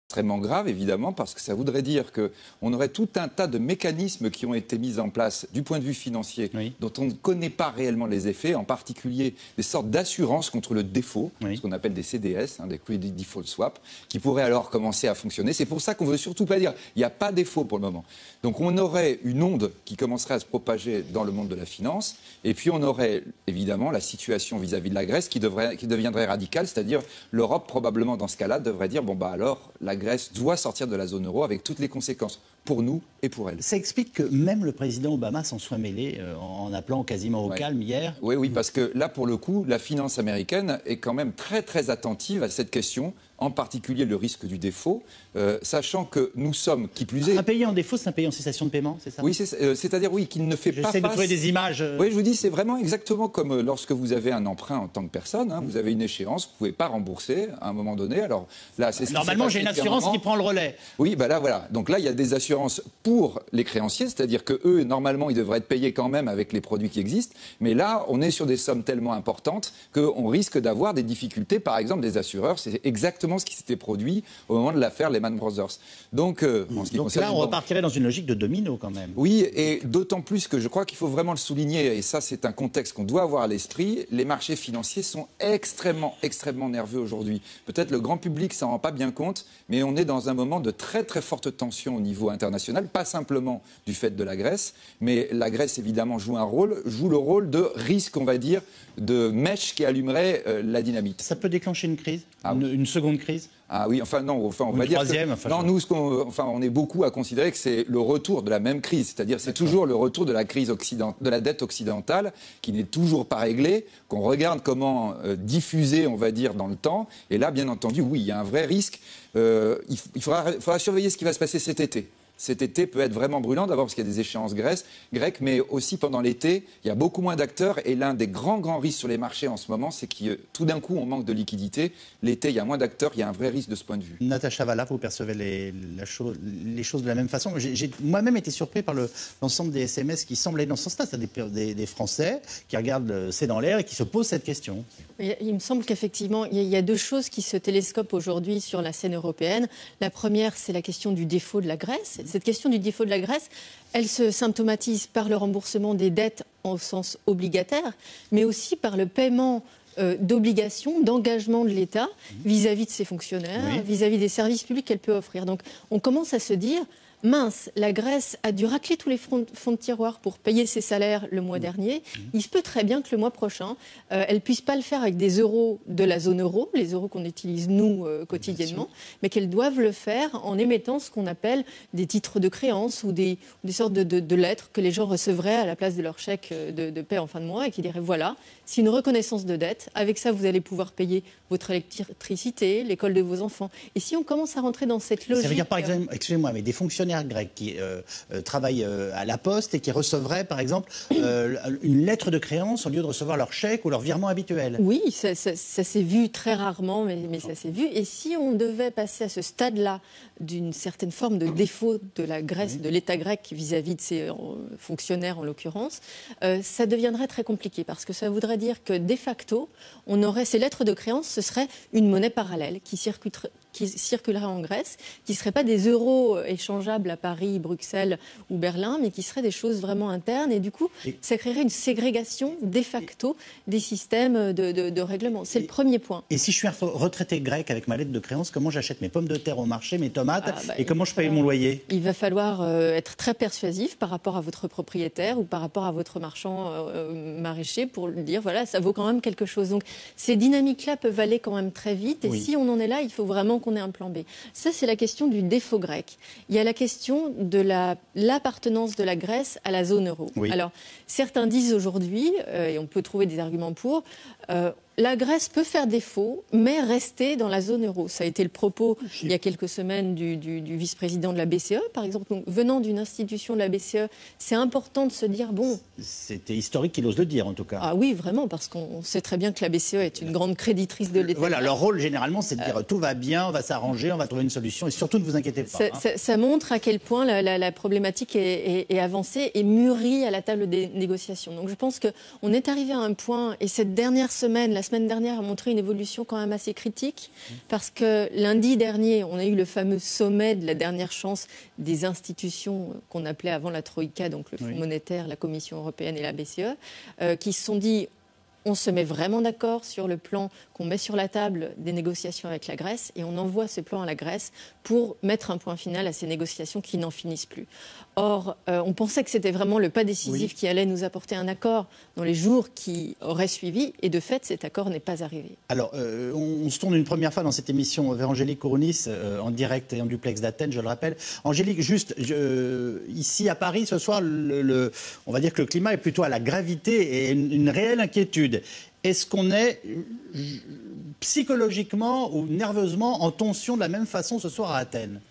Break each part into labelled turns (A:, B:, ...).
A: extrêmement grave, évidemment, parce que ça voudrait dire qu'on aurait tout un tas de mécanismes qui ont été mis en place du point de vue financier, dont on ne connaît pas réellement les effets, en particulier des sortes d'assurances contre le défaut, ce qu'on appelle des CDS, des Credit Default Swap, qui pourraient alors commencer à fonctionner. C'est pour ça qu'on ne veut surtout pas dire il n'y a pas défaut pour le moment. Donc on aurait une onde qui commencerait à se propager dans le monde de la finance, et puis on aurait évidemment la situation vis-à-vis de la Grèce qui deviendrait radicale, c'est-à-dire l'Europe probablement dans ce cas-là devrait dire bon bah alors la Grèce doit sortir de la zone euro avec toutes les conséquences pour nous et pour elle.
B: Ça explique que même le président Obama s'en soit mêlé en appelant quasiment au calme hier.
A: Oui, parce que là, pour le coup, la finance américaine est quand même très, très attentive à cette question, en particulier le risque du défaut, sachant que nous sommes, qui plus est...
B: Un pays en défaut, c'est un pays en cessation de paiement, c'est ça?
A: Oui, c'est-à-dire qu'il ne fait pas face...
B: J'essaie de trouver des images.
A: Oui, je vous dis, c'est vraiment exactement comme lorsque vous avez un emprunt en tant que personne, vous avez une échéance, vous ne pouvez pas rembourser à un moment donné. Alors là, c'est
B: normalement, j'ai une assurance qui prend le relais.
A: Oui, là, voilà. Donc là, il y a des assurances pour les créanciers, c'est-à-dire qu'eux, normalement, ils devraient être payés quand même avec les produits qui existent. Mais là, on est sur des sommes tellement importantes qu'on risque d'avoir des difficultés, par exemple, des assureurs. C'est exactement ce qui s'était produit au moment de l'affaire Lehman Brothers. Donc
B: là, on repartirait dans une logique de domino quand même.
A: Oui, et d'autant plus que je crois qu'il faut vraiment le souligner, et ça c'est un contexte qu'on doit avoir à l'esprit, les marchés financiers sont extrêmement nerveux aujourd'hui. Peut-être le grand public s'en rend pas bien compte, mais on est dans un moment de très très forte tension au niveau international, pas simplement du fait de la Grèce, mais la Grèce évidemment joue le rôle de risque, on va dire, de mèche qui allumerait la dynamite.
B: Ça peut déclencher une crise, une seconde crise?
A: Ah oui, on va dire que, nous, on est beaucoup à considérer que c'est le retour de la même crise, c'est-à-dire c'est toujours le retour de la crise de la dette occidentale qui n'est toujours pas réglée, qu'on regarde comment diffuser, on va dire, dans le temps. Et là, bien entendu, oui, il y a un vrai risque. Il faudra surveiller ce qui va se passer cet été. Cet été peut être vraiment brûlant, d'abord parce qu'il y a des échéances grecques, mais aussi pendant l'été, il y a beaucoup moins d'acteurs. Et l'un des grands risques sur les marchés en ce moment, c'est que tout d'un coup, on manque de liquidité. L'été, il y a moins d'acteurs, il y a un vrai risque de ce point de vue.
B: Natacha Valla, vous percevez les choses de la même façon. J'ai moi-même été surpris par l'ensemble des SMS qui semblent aller dans ce sens-là. C'est des Français qui regardent C'est dans l'air et qui se posent cette question.
C: Il me semble qu'effectivement, il y a deux choses qui se télescopent aujourd'hui sur la scène européenne. La première, c'est la question du défaut de la Grèce. Cette question du défaut de la Grèce, elle se symptomatise par le remboursement des dettes au sens obligataire, mais aussi par le paiement d'obligations, d'engagement de l'État vis-à-vis de ses fonctionnaires, vis-à-vis des services publics qu'elle peut offrir. Donc on commence à se dire... Mince, la Grèce a dû racler tous les fonds de tiroir pour payer ses salaires le mois dernier. Il se peut très bien que le mois prochain, elle ne puisse pas le faire avec des euros de la zone euro, les euros qu'on utilise nous quotidiennement, mais qu'elles doivent le faire en émettant ce qu'on appelle des titres de créance ou des sortes de lettres que les gens recevraient à la place de leur chèque de paie en fin de mois et qui diraient voilà, c'est une reconnaissance de dette. Avec ça, vous allez pouvoir payer votre électricité, l'école de vos enfants. Et si on commence à rentrer dans cette logique...
B: Ça veut dire, par exemple, excusez-moi, mais des fonctionnaires grecs qui travaillent à la Poste et qui recevraient, par exemple, une lettre de créance au lieu de recevoir leur chèque ou leur virement habituel.
C: Oui, ça s'est vu très rarement, mais ça s'est vu. Et si on devait passer à ce stade-là d'une certaine forme de défaut de la Grèce, de l'État grec vis-à-vis de ses fonctionnaires en l'occurrence, ça deviendrait très compliqué parce que ça voudrait dire que de facto, on aurait ces lettres de créance, ce serait une monnaie parallèle qui circulerait en Grèce, qui ne seraient pas des euros échangeables à Paris, Bruxelles ou Berlin, mais qui seraient des choses vraiment internes. Et du coup, ça créerait une ségrégation de facto des systèmes de règlement. C'est le premier point.
B: Et si je suis un retraité grec avec ma lettre de créance, comment j'achète mes pommes de terre au marché, mes tomates, et comment je paye mon loyer?
C: Il va falloir être très persuasif par rapport à votre propriétaire ou par rapport à votre marchand maraîcher pour lui dire, voilà, ça vaut quand même quelque chose. Donc, ces dynamiques-là peuvent aller quand même très vite. Et si on en est là, il faut vraiment qu'on ait un plan B. Ça, c'est la question du défaut grec. Il y a la question de l'appartenance de la Grèce à la zone euro. Alors, certains disent aujourd'hui, et on peut trouver des arguments pour, la Grèce peut faire défaut, mais rester dans la zone euro. Ça a été le propos, il y a quelques semaines, du vice-président de la BCE, par exemple. Donc, venant d'une institution de la BCE, c'est important de se dire, bon...
B: C'était historique qu'il ose le dire, en tout cas.
C: Ah oui, vraiment, parce qu'on sait très bien que la BCE est une grande créditrice de l'État.
B: Voilà, leur rôle, généralement, c'est de dire, tout va bien, on va s'arranger, on va trouver une solution, et surtout, ne vous inquiétez pas.
C: Ça montre à quel point la problématique est avancée et mûrie à la table des négociations. Donc, je pense qu'on est arrivé à un point, et cette dernière semaine, la semaine dernière a montré une évolution quand même assez critique, parce que lundi dernier, on a eu le fameux sommet de la dernière chance des institutions qu'on appelait avant la Troïka, donc le Fonds monétaire, la Commission européenne et la BCE, qui se sont dit... On se met vraiment d'accord sur le plan qu'on met sur la table des négociations avec la Grèce et on envoie ce plan à la Grèce pour mettre un point final à ces négociations qui n'en finissent plus. Or, on pensait que c'était vraiment le pas décisif qui allait nous apporter un accord dans les jours qui auraient suivi et de fait, cet accord n'est pas arrivé.
B: Alors, on se tourne une première fois dans cette émission vers Angélique Kourounis, en direct et en duplex d'Athènes, je le rappelle. Angélique, juste, ici à Paris, ce soir, on va dire que le climat est plutôt à la gravité et une réelle inquiétude. Est-ce qu'on est psychologiquement ou nerveusement en tension de la même façon ce soir à Athènes ?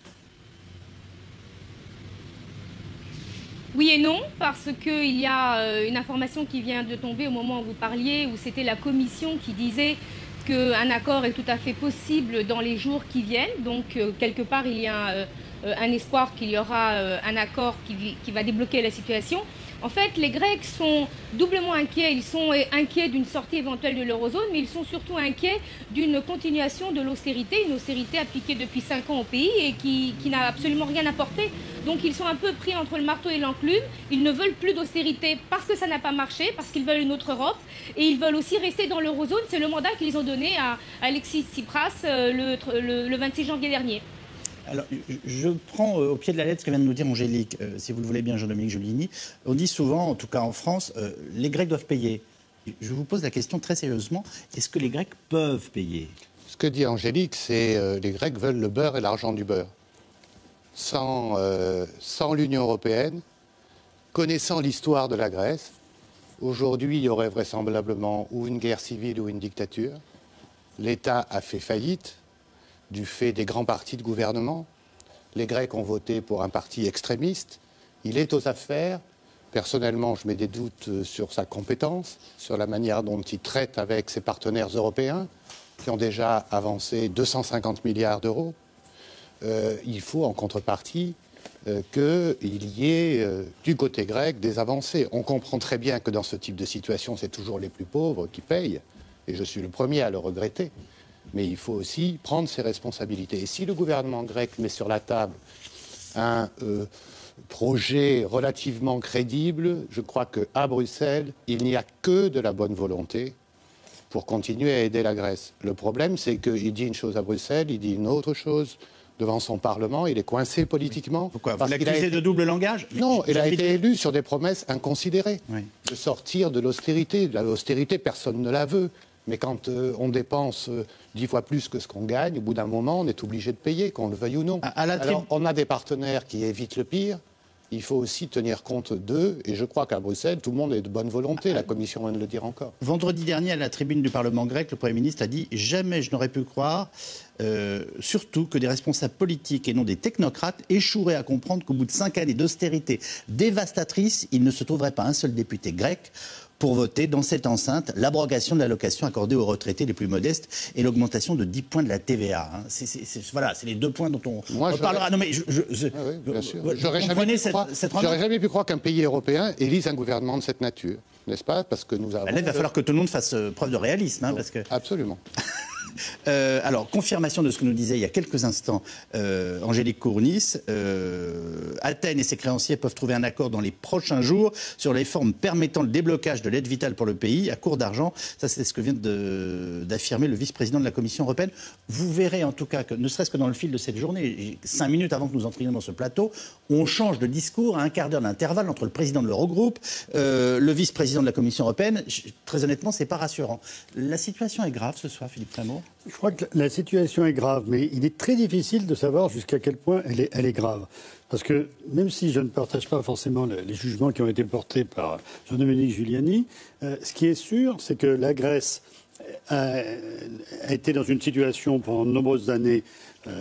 D: Oui et non, parce qu'il y a une information qui vient de tomber au moment où vous parliez, où c'était la Commission qui disait qu'un accord est tout à fait possible dans les jours qui viennent. Donc, quelque part, il y a un espoir qu'il y aura un accord qui va débloquer la situation. En fait, les Grecs sont doublement inquiets. Ils sont inquiets d'une sortie éventuelle de l'eurozone, mais ils sont surtout inquiets d'une continuation de l'austérité, une austérité appliquée depuis 5 ans au pays et qui n'a absolument rien apporté. Donc ils sont un peu pris entre le marteau et l'enclume. Ils ne veulent plus d'austérité parce que ça n'a pas marché, parce qu'ils veulent une autre Europe. Et ils veulent aussi rester dans l'eurozone. C'est le mandat qu'ils ont donné à Alexis Tsipras le 26 janvier dernier.
B: Alors, je prends au pied de la lettre ce que vient de nous dire Angélique, si vous le voulez bien, Jean-Dominique Giuliani. On dit souvent, en tout cas en France, les Grecs doivent payer. Je vous pose la question très sérieusement, est-ce que les Grecs peuvent payer ?
E: Ce que dit Angélique, c'est les Grecs veulent le beurre et l'argent du beurre. Sans l'Union européenne, connaissant l'histoire de la Grèce, aujourd'hui, il y aurait vraisemblablement ou une guerre civile ou une dictature. L'État a fait faillite du fait des grands partis de gouvernement. Les Grecs ont voté pour un parti extrémiste. Il est aux affaires. Personnellement, je mets des doutes sur sa compétence, sur la manière dont il traite avec ses partenaires européens, qui ont déjà avancé 250 milliards d'euros. Il faut, en contrepartie, qu'il y ait, du côté grec, des avancées. On comprend très bien que dans ce type de situation, c'est toujours les plus pauvres qui payent, et je suis le premier à le regretter. Mais il faut aussi prendre ses responsabilités. Et si le gouvernement grec met sur la table un projet relativement crédible, je crois qu'à Bruxelles, il n'y a que de la bonne volonté pour continuer à aider la Grèce. Le problème, c'est qu'il dit une chose à Bruxelles, il dit une autre chose devant son Parlement, il est coincé politiquement.
B: Pourquoi ? Vous l'accusez de double langage ?
E: Non, il a été élu sur des promesses inconsidérées. Oui. De sortir de l'austérité. L'austérité, personne ne la veut. Mais quand on dépense 10 fois plus que ce qu'on gagne, au bout d'un moment, on est obligé de payer, qu'on le veuille ou non. Alors, on a des partenaires qui évitent le pire. Il faut aussi tenir compte d'eux. Et je crois qu'à Bruxelles, tout le monde est de bonne volonté. La Commission vient de le dire encore.
B: Vendredi dernier, à la tribune du Parlement grec, le Premier ministre a dit « Jamais je n'aurais pu croire, surtout que des responsables politiques et non des technocrates échoueraient à comprendre qu'au bout de 5 années d'austérité dévastatrice, il ne se trouverait pas un seul député grec pour voter dans cette enceinte l'abrogation de l'allocation accordée aux retraités les plus modestes et l'augmentation de 10 points de la TVA. Hein. Voilà, c'est les 2 points dont on reparlera. Non, mais
E: bien sûr. J'aurais jamais pu croire qu'un pays européen élise un gouvernement de cette nature, n'est-ce pas ? Parce que nous avons...
B: Là, il va falloir que tout le monde fasse preuve de réalisme. Hein, parce que...
E: Absolument.
B: Alors, confirmation de ce que nous disait il y a quelques instants Angélique Kourounis. Athènes et ses créanciers peuvent trouver un accord dans les prochains jours sur les formes permettant le déblocage de l'aide vitale pour le pays à court d'argent. Ça, c'est ce que vient d'affirmer le vice-président de la Commission européenne. Vous verrez en tout cas que, ne serait-ce que dans le fil de cette journée, 5 minutes avant que nous entrions dans ce plateau, on change de discours à un quart d'heure d'intervalle entre le président de l'Eurogroupe, le vice-président de la Commission européenne. Très honnêtement, c'est pas rassurant. La situation est grave ce soir, Philippe Prémot.
F: Je crois que la situation est grave, mais il est très difficile de savoir jusqu'à quel point elle est grave. Parce que même si je ne partage pas forcément les jugements qui ont été portés par Jean-Dominique Giuliani, ce qui est sûr, c'est que la Grèce a été dans une situation pendant de nombreuses années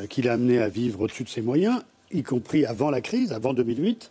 F: qui l'a amené à vivre au-dessus de ses moyens, y compris avant la crise, avant 2008.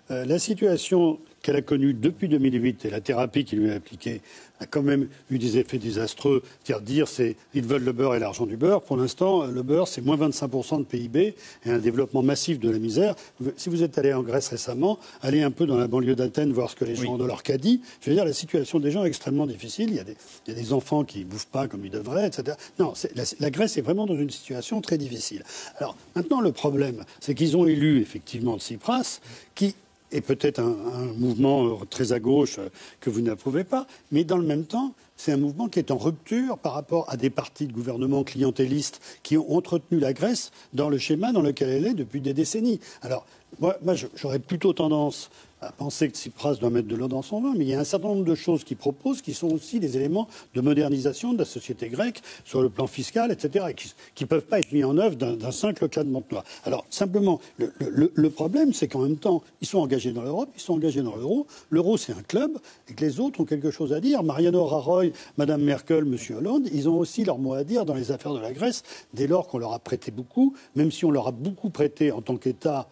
F: La situation qu'elle a connu depuis 2008 et la thérapie qui lui est appliquée a quand même eu des effets désastreux. Dire ils veulent le beurre et l'argent du beurre. Pour l'instant, le beurre, c'est moins 25% de PIB et un développement massif de la misère. Si vous êtes allé en Grèce récemment, allez un peu dans la banlieue d'Athènes voir ce que les gens ont dans leur caddie. Je veux dire, la situation des gens est extrêmement difficile. Il y a des enfants qui ne bouffent pas comme ils devraient, etc. Non, la Grèce est vraiment dans une situation très difficile. Alors, maintenant, le problème, c'est qu'ils ont élu, effectivement, Tsipras, qui est peut-être un mouvement très à gauche que vous n'approuvez pas, mais dans le même temps, c'est un mouvement qui est en rupture par rapport à des partis de gouvernement clientélistes qui ont entretenu la Grèce dans le schéma dans lequel elle est depuis des décennies. Alors, moi j'aurais plutôt tendance à penser que Tsipras doit mettre de l'eau dans son vin, mais il y a un certain nombre de choses qu'il propose qui sont aussi des éléments de modernisation de la société grecque sur le plan fiscal, etc., et qui ne peuvent pas être mis en œuvre d'un simple clap de Montenoy. Alors, simplement, le problème, c'est qu'en même temps, ils sont engagés dans l'Europe, ils sont engagés dans l'euro. L'euro, c'est un club, et que les autres ont quelque chose à dire. Mariano Rajoy, Madame Merkel, Monsieur Hollande, ils ont aussi leur mot à dire dans les affaires de la Grèce, dès lors qu'on leur a prêté beaucoup, même si on leur a beaucoup prêté en tant qu'État,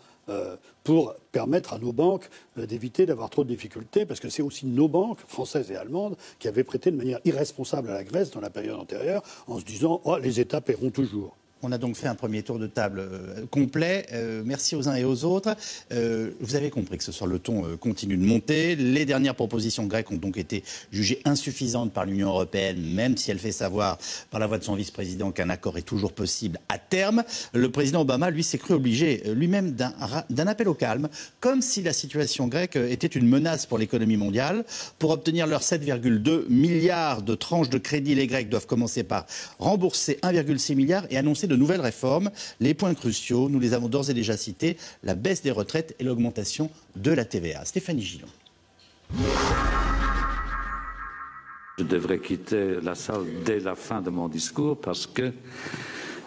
F: pour permettre à nos banques d'éviter d'avoir trop de difficultés, parce que c'est aussi nos banques, françaises et allemandes, qui avaient prêté de manière irresponsable à la Grèce dans la période antérieure, en se disant « Oh, les États paieront toujours ».
B: On a donc fait un premier tour de table complet. Merci aux uns et aux autres. Vous avez compris que ce soir, le ton continue de monter. Les dernières propositions grecques ont donc été jugées insuffisantes par l'Union européenne, même si elle fait savoir par la voix de son vice-président qu'un accord est toujours possible à terme. Le président Obama, lui, s'est cru obligé lui-même d'un appel au calme, comme si la situation grecque était une menace pour l'économie mondiale. Pour obtenir leurs 7,2 milliards de tranches de crédit, les Grecs doivent commencer par rembourser 1,6 milliard et annoncer de nouvelles réformes. Les points cruciaux, nous les avons d'ores et déjà cités, la baisse des retraites et l'augmentation de la TVA. Stéphanie Gillon.
G: Je devrais quitter la salle dès la fin de mon discours parce que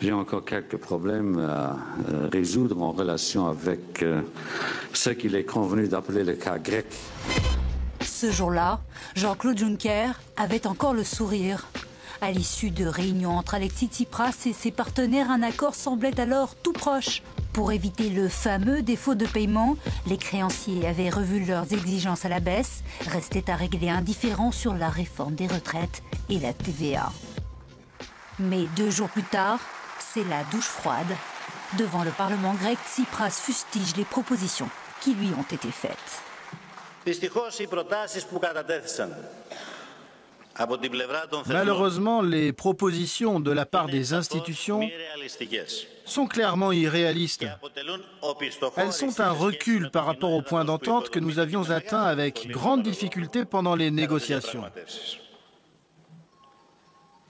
G: j'ai encore quelques problèmes à résoudre en relation avec ce qu'il est convenu d'appeler le cas grec.
H: Ce jour-là, Jean-Claude Juncker avait encore le sourire. À l'issue de réunions entre Alexis Tsipras et ses partenaires, un accord semblait alors tout proche. Pour éviter le fameux défaut de paiement, les créanciers avaient revu leurs exigences à la baisse, restait à régler un différend sur la réforme des retraites et la TVA. Mais 2 jours plus tard, c'est la douche froide. Devant le Parlement grec, Tsipras fustige les propositions qui lui ont été faites.
I: Malheureusement, les propositions de la part des institutions sont clairement irréalistes. Elles sont un recul par rapport au point d'entente que nous avions atteint avec grande difficulté pendant les négociations.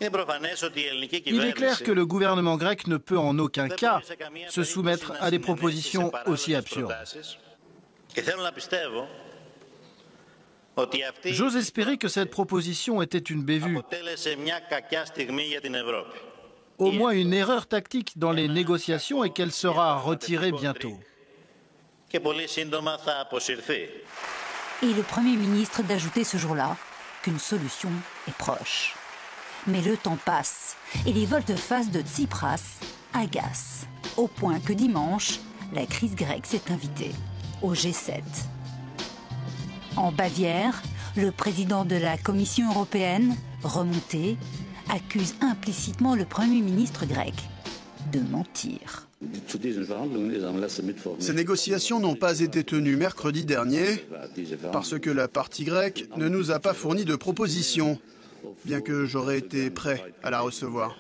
I: Il est clair que le gouvernement grec ne peut en aucun cas se soumettre à des propositions aussi absurdes. J'ose espérer que cette proposition était une bévue, au moins une erreur tactique dans les négociations et qu'elle sera retirée bientôt.
H: Et le Premier ministre d'ajouter ce jour-là qu'une solution est proche. Mais le temps passe et les volte-face de Tsipras agacent, au point que dimanche, la crise grecque s'est invitée au G7. En Bavière, le président de la Commission européenne, remonté, accuse implicitement le Premier ministre grec de mentir.
J: Ces négociations n'ont pas été tenues mercredi dernier parce que la partie grecque ne nous a pas fourni de proposition, bien que j'aurais été prêt à la recevoir.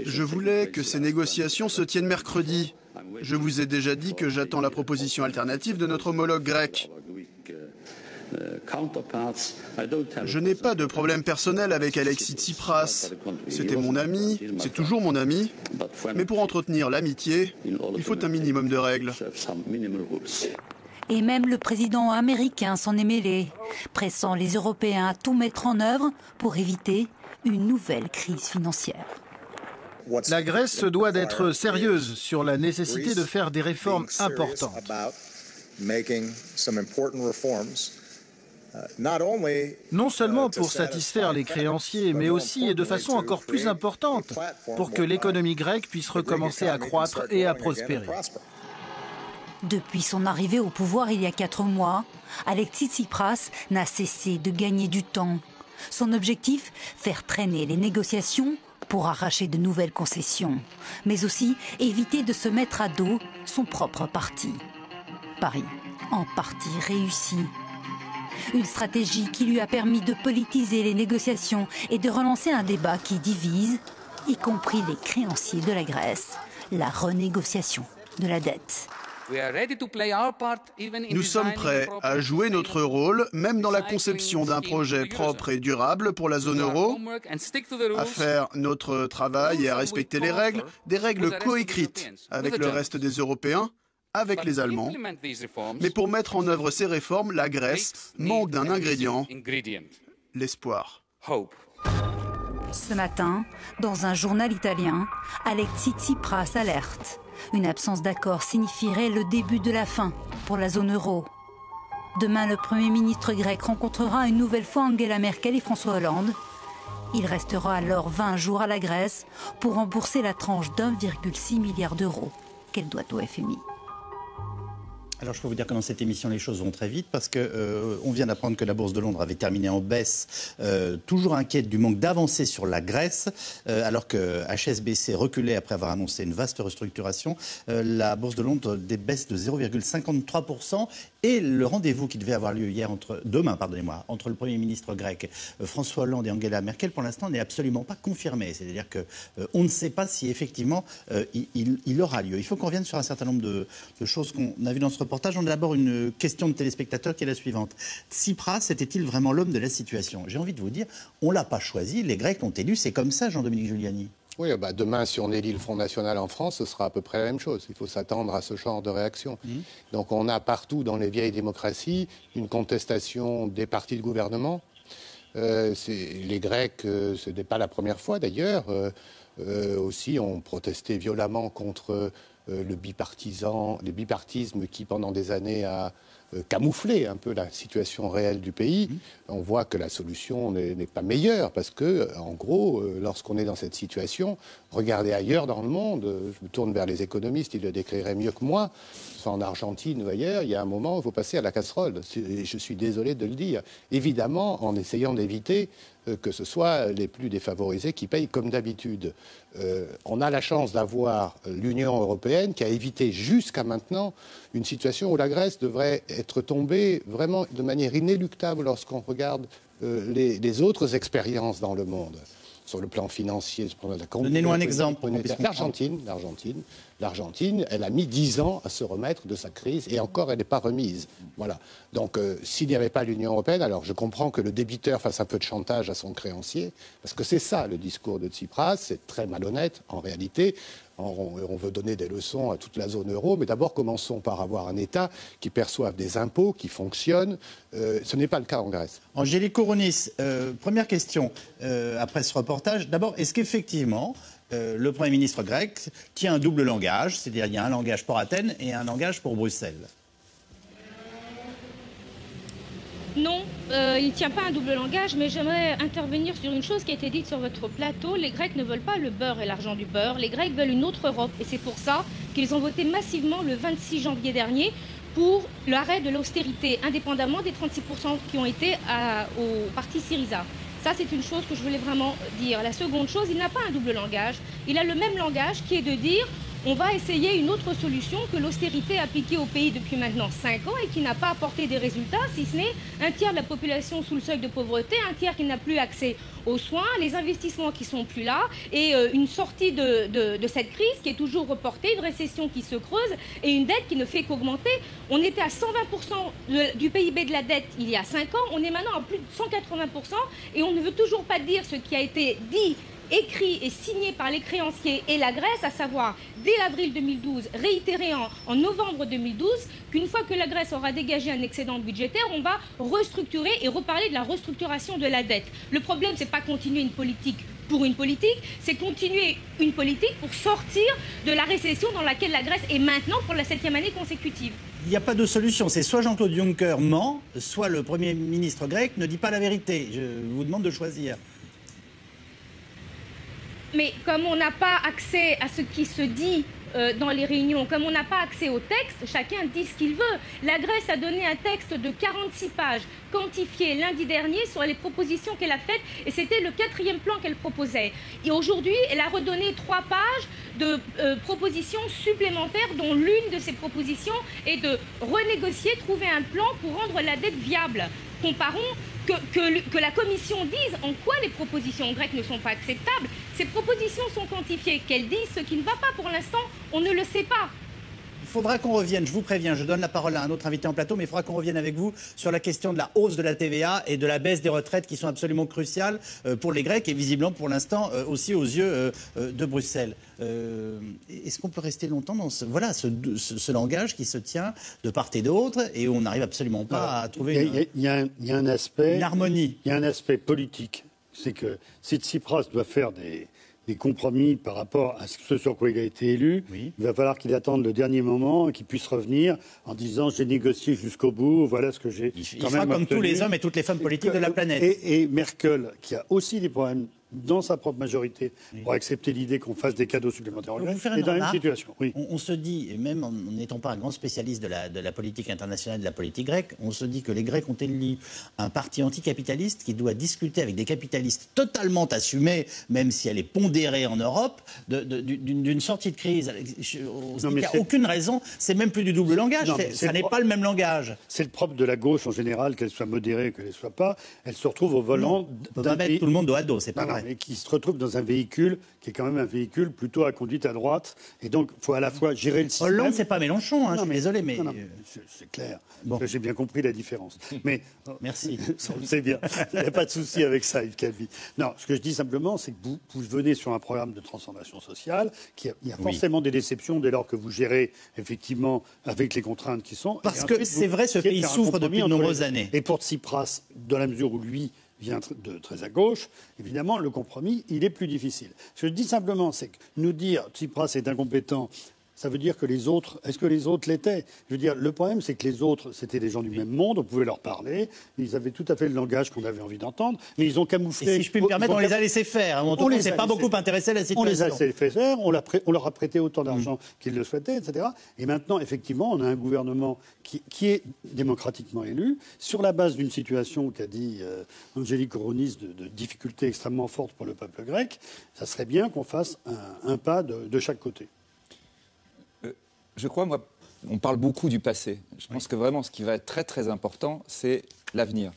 J: Je voulais que ces négociations se tiennent mercredi. Je vous ai déjà dit que j'attends la proposition alternative de notre homologue grec. Je n'ai pas de problème personnel avec Alexis Tsipras. C'était mon ami, c'est toujours mon ami. Mais pour entretenir l'amitié, il faut un minimum de règles.
H: Et même le président américain s'en est mêlé, pressant les Européens à tout mettre en œuvre pour éviter une nouvelle crise financière.
I: La Grèce se doit d'être sérieuse sur la nécessité de faire des réformes importantes. Non seulement pour satisfaire les créanciers, mais aussi et de façon encore plus importante pour que l'économie grecque puisse recommencer à croître et à prospérer.
H: Depuis son arrivée au pouvoir il y a 4 mois, Alexis Tsipras n'a cessé de gagner du temps. Son objectif, faire traîner les négociations pour arracher de nouvelles concessions, mais aussi éviter de se mettre à dos son propre parti. Pari en partie réussi. Une stratégie qui lui a permis de politiser les négociations et de relancer un débat qui divise, y compris les créanciers de la Grèce, la renégociation de la dette.
J: Nous sommes prêts à jouer notre rôle, même dans la conception d'un projet propre et durable pour la zone euro, à faire notre travail et à respecter les règles, des règles coécrites avec le reste des Européens, avec les Allemands. Mais pour mettre en œuvre ces réformes, la Grèce manque d'un ingrédient, l'espoir.
H: Ce matin, dans un journal italien, Alexis Tsipras alerte. Une absence d'accord signifierait le début de la fin pour la zone euro. Demain, le Premier ministre grec rencontrera une nouvelle fois Angela Merkel et François Hollande. Il restera alors 20 jours à la Grèce pour rembourser la tranche d'1,6 milliard d'euros qu'elle doit au FMI.
B: Alors je peux vous dire que dans cette émission les choses vont très vite parce que on vient d'apprendre que la Bourse de Londres avait terminé en baisse, toujours inquiète du manque d'avancée sur la Grèce, alors que HSBC reculait après avoir annoncé une vaste restructuration. La Bourse de Londres baisse de 0,53% et le rendez-vous qui devait avoir lieu demain, entre le Premier ministre grec François Hollande et Angela Merkel, pour l'instant n'est absolument pas confirmé. C'est-à-dire qu'on ne sait pas si effectivement il aura lieu. Il faut qu'on revienne sur un certain nombre de choses qu'on a vues dans ce reportage. On a d'abord une question de téléspectateur qui est la suivante. Tsipras était-il vraiment l'homme de la situation? J'ai envie de vous dire, on ne l'a pas choisi, les Grecs l'ont élu, c'est comme ça, Jean-Dominique Giuliani.
E: Oui, demain, si on élit le Front National en France, ce sera à peu près la même chose. Il faut s'attendre à ce genre de réaction. Donc on a partout dans les vieilles démocraties une contestation des partis de gouvernement. Les Grecs, ce n'est pas la première fois d'ailleurs, aussi ont protesté violemment contre le bipartisme qui, pendant des années, a camouflé un peu la situation réelle du pays. On voit que la solution n'est pas meilleure parce que, en gros, lorsqu'on est dans cette situation, regardez ailleurs dans le monde, je me tourne vers les économistes, ils le décriraient mieux que moi, soit en Argentine ou ailleurs, il y a un moment où il faut passer à la casserole. Je suis désolé de le dire. Évidemment, en essayant d'éviter que ce soit les plus défavorisés qui payent comme d'habitude. On a la chance d'avoir l'Union européenne qui a évité jusqu'à maintenant une situation où la Grèce devrait être tombée vraiment de manière inéluctable lorsqu'on regarde les autres expériences dans le monde. Sur le plan financier,
B: donnez-nous un exemple.
E: L'Argentine, elle a mis 10 ans à se remettre de sa crise et encore, elle n'est pas remise. Voilà. Donc, s'il n'y avait pas l'Union européenne, alors je comprends que le débiteur fasse un peu de chantage à son créancier, parce que c'est ça le discours de Tsipras, c'est très malhonnête en réalité. On veut donner des leçons à toute la zone euro, mais d'abord commençons par avoir un État qui perçoive des impôts, qui fonctionne. Ce n'est pas le cas en Grèce.
B: Angélique Kourounis, première question après ce reportage. D'abord, est-ce qu'effectivement le Premier ministre grec tient un double langage, c'est-à-dire il y a un langage pour Athènes et un langage pour Bruxelles?
D: Non, il ne tient pas un double langage, mais j'aimerais intervenir sur une chose qui a été dite sur votre plateau. Les Grecs ne veulent pas le beurre et l'argent du beurre. Les Grecs veulent une autre Europe. Et c'est pour ça qu'ils ont voté massivement le 26 janvier dernier pour l'arrêt de l'austérité, indépendamment des 36% qui ont été au parti Syriza. Ça, c'est une chose que je voulais vraiment dire. La seconde chose, il n'a pas un double langage. Il a le même langage qui est de dire on va essayer une autre solution que l'austérité appliquée au pays depuis maintenant 5 ans et qui n'a pas apporté des résultats, si ce n'est un tiers de la population sous le seuil de pauvreté, un tiers qui n'a plus accès aux soins, les investissements qui sont plus là et une sortie de cette crise qui est toujours reportée, une récession qui se creuse et une dette qui ne fait qu'augmenter. On était à 120% du PIB de la dette il y a 5 ans, on est maintenant à plus de 180% et on ne veut toujours pas dire ce qui a été dit, écrit et signé par les créanciers et la Grèce, à savoir dès avril 2012, réitéré en novembre 2012, qu'une fois que la Grèce aura dégagé un excédent budgétaire, on va restructurer et reparler de la restructuration de la dette. Le problème, c'est pas continuer une politique pour une politique, c'est continuer une politique pour sortir de la récession dans laquelle la Grèce est maintenant pour la 7e année consécutive.
B: Il n'y a pas de solution, c'est soit Jean-Claude Juncker ment, soit le Premier ministre grec ne dit pas la vérité. Je vous demande de choisir.
D: Mais comme on n'a pas accès à ce qui se dit dans les réunions. Comme on n'a pas accès au texte, chacun dit ce qu'il veut. La Grèce a donné un texte de 46 pages, quantifié lundi dernier sur les propositions qu'elle a faites, et c'était le 4e plan qu'elle proposait. Et aujourd'hui, elle a redonné 3 pages de propositions supplémentaires, dont l'une de ces propositions est de renégocier, trouver un plan pour rendre la dette viable. Comparons que la Commission dise en quoi les propositions grecques ne sont pas acceptables. Ces propositions sont quantifiées. Qu'elle dise ce qui ne va pas pour l'instant, on ne le sait pas.
B: Il faudra qu'on revienne, je vous préviens, je donne la parole à un autre invité en plateau, mais il faudra qu'on revienne avec vous sur la question de la hausse de la TVA et de la baisse des retraites qui sont absolument cruciales pour les Grecs et visiblement pour l'instant aussi aux yeux de Bruxelles. Est-ce qu'on peut rester longtemps dans ce langage qui se tient de part et d'autre et où on n'arrive absolument pas à trouver
F: il y a un aspect,
B: une harmonie.
F: Il y a un aspect politique, c'est que si Tsipras doit faire des compromis par rapport à ce sur quoi il a été élu, il va falloir qu'il attende le dernier moment et qu'il puisse revenir en disant j'ai négocié jusqu'au bout, voilà ce que j'ai
B: Il fera comme tous les hommes et toutes les femmes politiques de la planète.
F: Et Merkel, qui a aussi des problèmes dans sa propre majorité pour accepter l'idée qu'on fasse des cadeaux supplémentaires en Grèce, est dans la même situation. Oui.
B: On se dit, et même en n'étant pas un grand spécialiste de la politique internationale, de la politique grecque, on se dit que les Grecs ont élu un parti anticapitaliste qui doit discuter avec des capitalistes totalement assumés, même si elle est pondérée en Europe, d'une sortie de crise. On se dit qu'il n'y a aucune raison, c'est même plus du double langage, ça n'est pas le même langage.
F: C'est le propre de la gauche en général, qu'elle soit modérée, qu'elle ne soit pas, elle se retrouve au volant
B: d'un pays... Tout le monde dos à dos, c'est pas vrai.
F: Et qui se retrouve dans un véhicule qui est quand même un véhicule plutôt à conduite à droite. Et donc, il faut à la fois gérer le système...
B: Hollande, c'est pas Mélenchon, hein, je suis désolé, mais...
F: c'est clair. Bon. J'ai bien compris la différence. Mais
B: merci.
F: C'est bien. Il n'y a pas de souci avec ça, Yves Calvi. Non, ce que je dis simplement, c'est que vous venez sur un programme de transformation sociale, il y a forcément des déceptions dès lors que vous gérez, effectivement, avec les contraintes qui sont...
B: Parce que c'est vrai, ce pays souffre depuis de nombreuses années.
F: Et pour Tsipras, dans la mesure où lui... vient de très à gauche, évidemment, le compromis, il est plus difficile. Ce que je dis simplement, c'est que nous dire Tsipras est incompétent, ça veut dire que les autres, est-ce que les autres l'étaient? Je veux dire, le problème, c'est que les autres, c'était des gens du même monde, on pouvait leur parler, ils avaient tout à fait le langage qu'on avait envie d'entendre, mais ils ont camouflé...
B: Et si je puis me permettre, on les a laissés faire. On ne s'est pas beaucoup intéressé à la situation.
F: On les a laissés faire, on leur a prêté autant d'argent qu'ils le souhaitaient, etc. Et maintenant, effectivement, on a un gouvernement qui est démocratiquement élu, sur la base d'une situation qu'a dit Angelis Kourounis de difficultés extrêmement fortes pour le peuple grec. Ça serait bien qu'on fasse un pas de chaque côté.
A: Je crois, moi, on parle beaucoup du passé. Je pense que vraiment, ce qui va être très, très important, c'est l'avenir.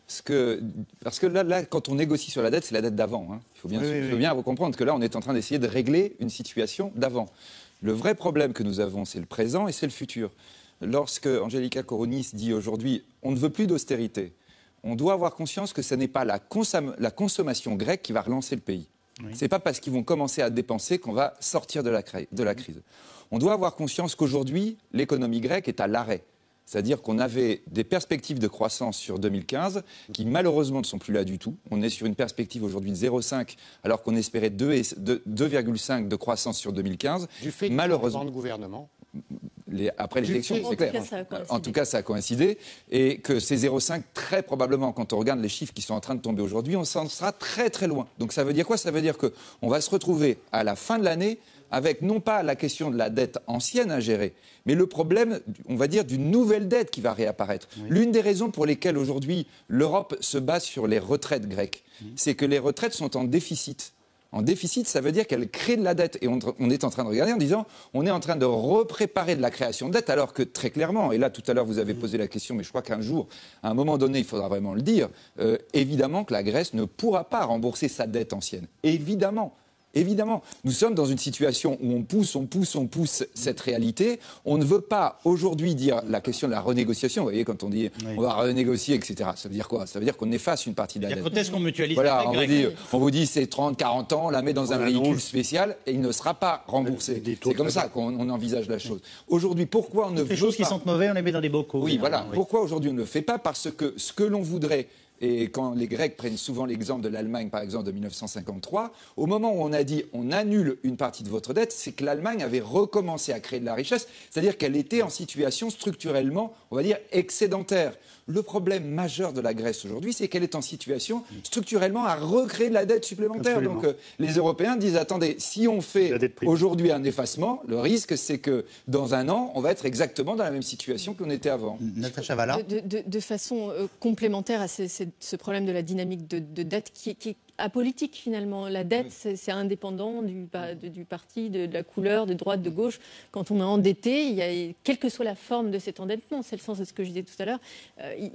A: Parce que là, quand on négocie sur la dette, c'est la dette d'avant. Hein. Il faut bien vous comprendre que là, on est en train d'essayer de régler une situation d'avant. Le vrai problème que nous avons, c'est le présent et c'est le futur. Lorsque Angelika Kourounis dit aujourd'hui « on ne veut plus d'austérité », on doit avoir conscience que ce n'est pas la consommation grecque qui va relancer le pays. Ce n'est pas parce qu'ils vont commencer à dépenser qu'on va sortir de la crise. On doit avoir conscience qu'aujourd'hui, l'économie grecque est à l'arrêt. C'est-à-dire qu'on avait des perspectives de croissance sur 2015 qui malheureusement ne sont plus là du tout. On est sur une perspective aujourd'hui de 0,5 alors qu'on espérait 2,5 de croissance sur 2015.
E: Du fait du changement de gouvernement.
A: Après les élections, c'est clair. En tout cas, ça a coïncidé. Et que ces 0,5, très probablement, quand on regarde les chiffres qui sont en train de tomber aujourd'hui, on s'en sera très très loin. Donc ça veut dire quoi? Ça veut dire qu'on va se retrouver à la fin de l'année avec non pas la question de la dette ancienne à gérer, mais le problème, on va dire, d'une nouvelle dette qui va réapparaître. L'une des raisons pour lesquelles aujourd'hui l'Europe se base sur les retraites grecques, c'est que les retraites sont en déficit. En déficit, ça veut dire qu'elle crée de la dette. Et on est en train de regarder en disant, on est en train de repréparer de la création de dette, alors que très clairement, et là tout à l'heure vous avez posé la question, mais je crois qu'un jour, à un moment donné, il faudra vraiment le dire, évidemment que la Grèce ne pourra pas rembourser sa dette ancienne. Évidemment. Évidemment, nous sommes dans une situation où on pousse cette réalité. On ne veut pas aujourd'hui dire la question de la renégociation. Vous voyez, quand on dit on va renégocier, etc., ça veut dire quoi? Ça veut dire qu'on efface une partie de la dette.
B: Quand est-ce qu'on mutualise?
A: Voilà, on vous dit c'est 30, 40 ans, on la met dans un véhicule spécial et il ne sera pas remboursé. C'est comme ça qu'on envisage la chose. Aujourd'hui, pourquoi on ne veut pas...
B: Les choses qui sentent mauvais, on les met dans des bocaux.
A: Oui, voilà. Pourquoi aujourd'hui on ne le fait pas? Parce que ce que l'on voudrait Et quand les Grecs prennent souvent l'exemple de l'Allemagne, par exemple, de 1953, au moment où on a dit on annule une partie de votre dette, c'est que l'Allemagne avait recommencé à créer de la richesse, c'est-à-dire qu'elle était en situation structurellement, on va dire, excédentaire. Le problème majeur de la Grèce aujourd'hui, c'est qu'elle est en situation structurellement à recréer de la dette supplémentaire.
F: Absolument.
A: Donc les Européens disent, attendez, si on fait aujourd'hui un effacement, le risque, c'est que dans un an, on va être exactement dans la même situation qu'on était avant.
B: Natacha Valla.
C: De façon complémentaire à ce problème de la dynamique de dette qui est apolitique finalement. La dette, c'est indépendant du parti, de la couleur, de droite, de gauche. Quand on est endetté, quelle que soit la forme de cet endettement, c'est le sens de ce que je disais tout à l'heure,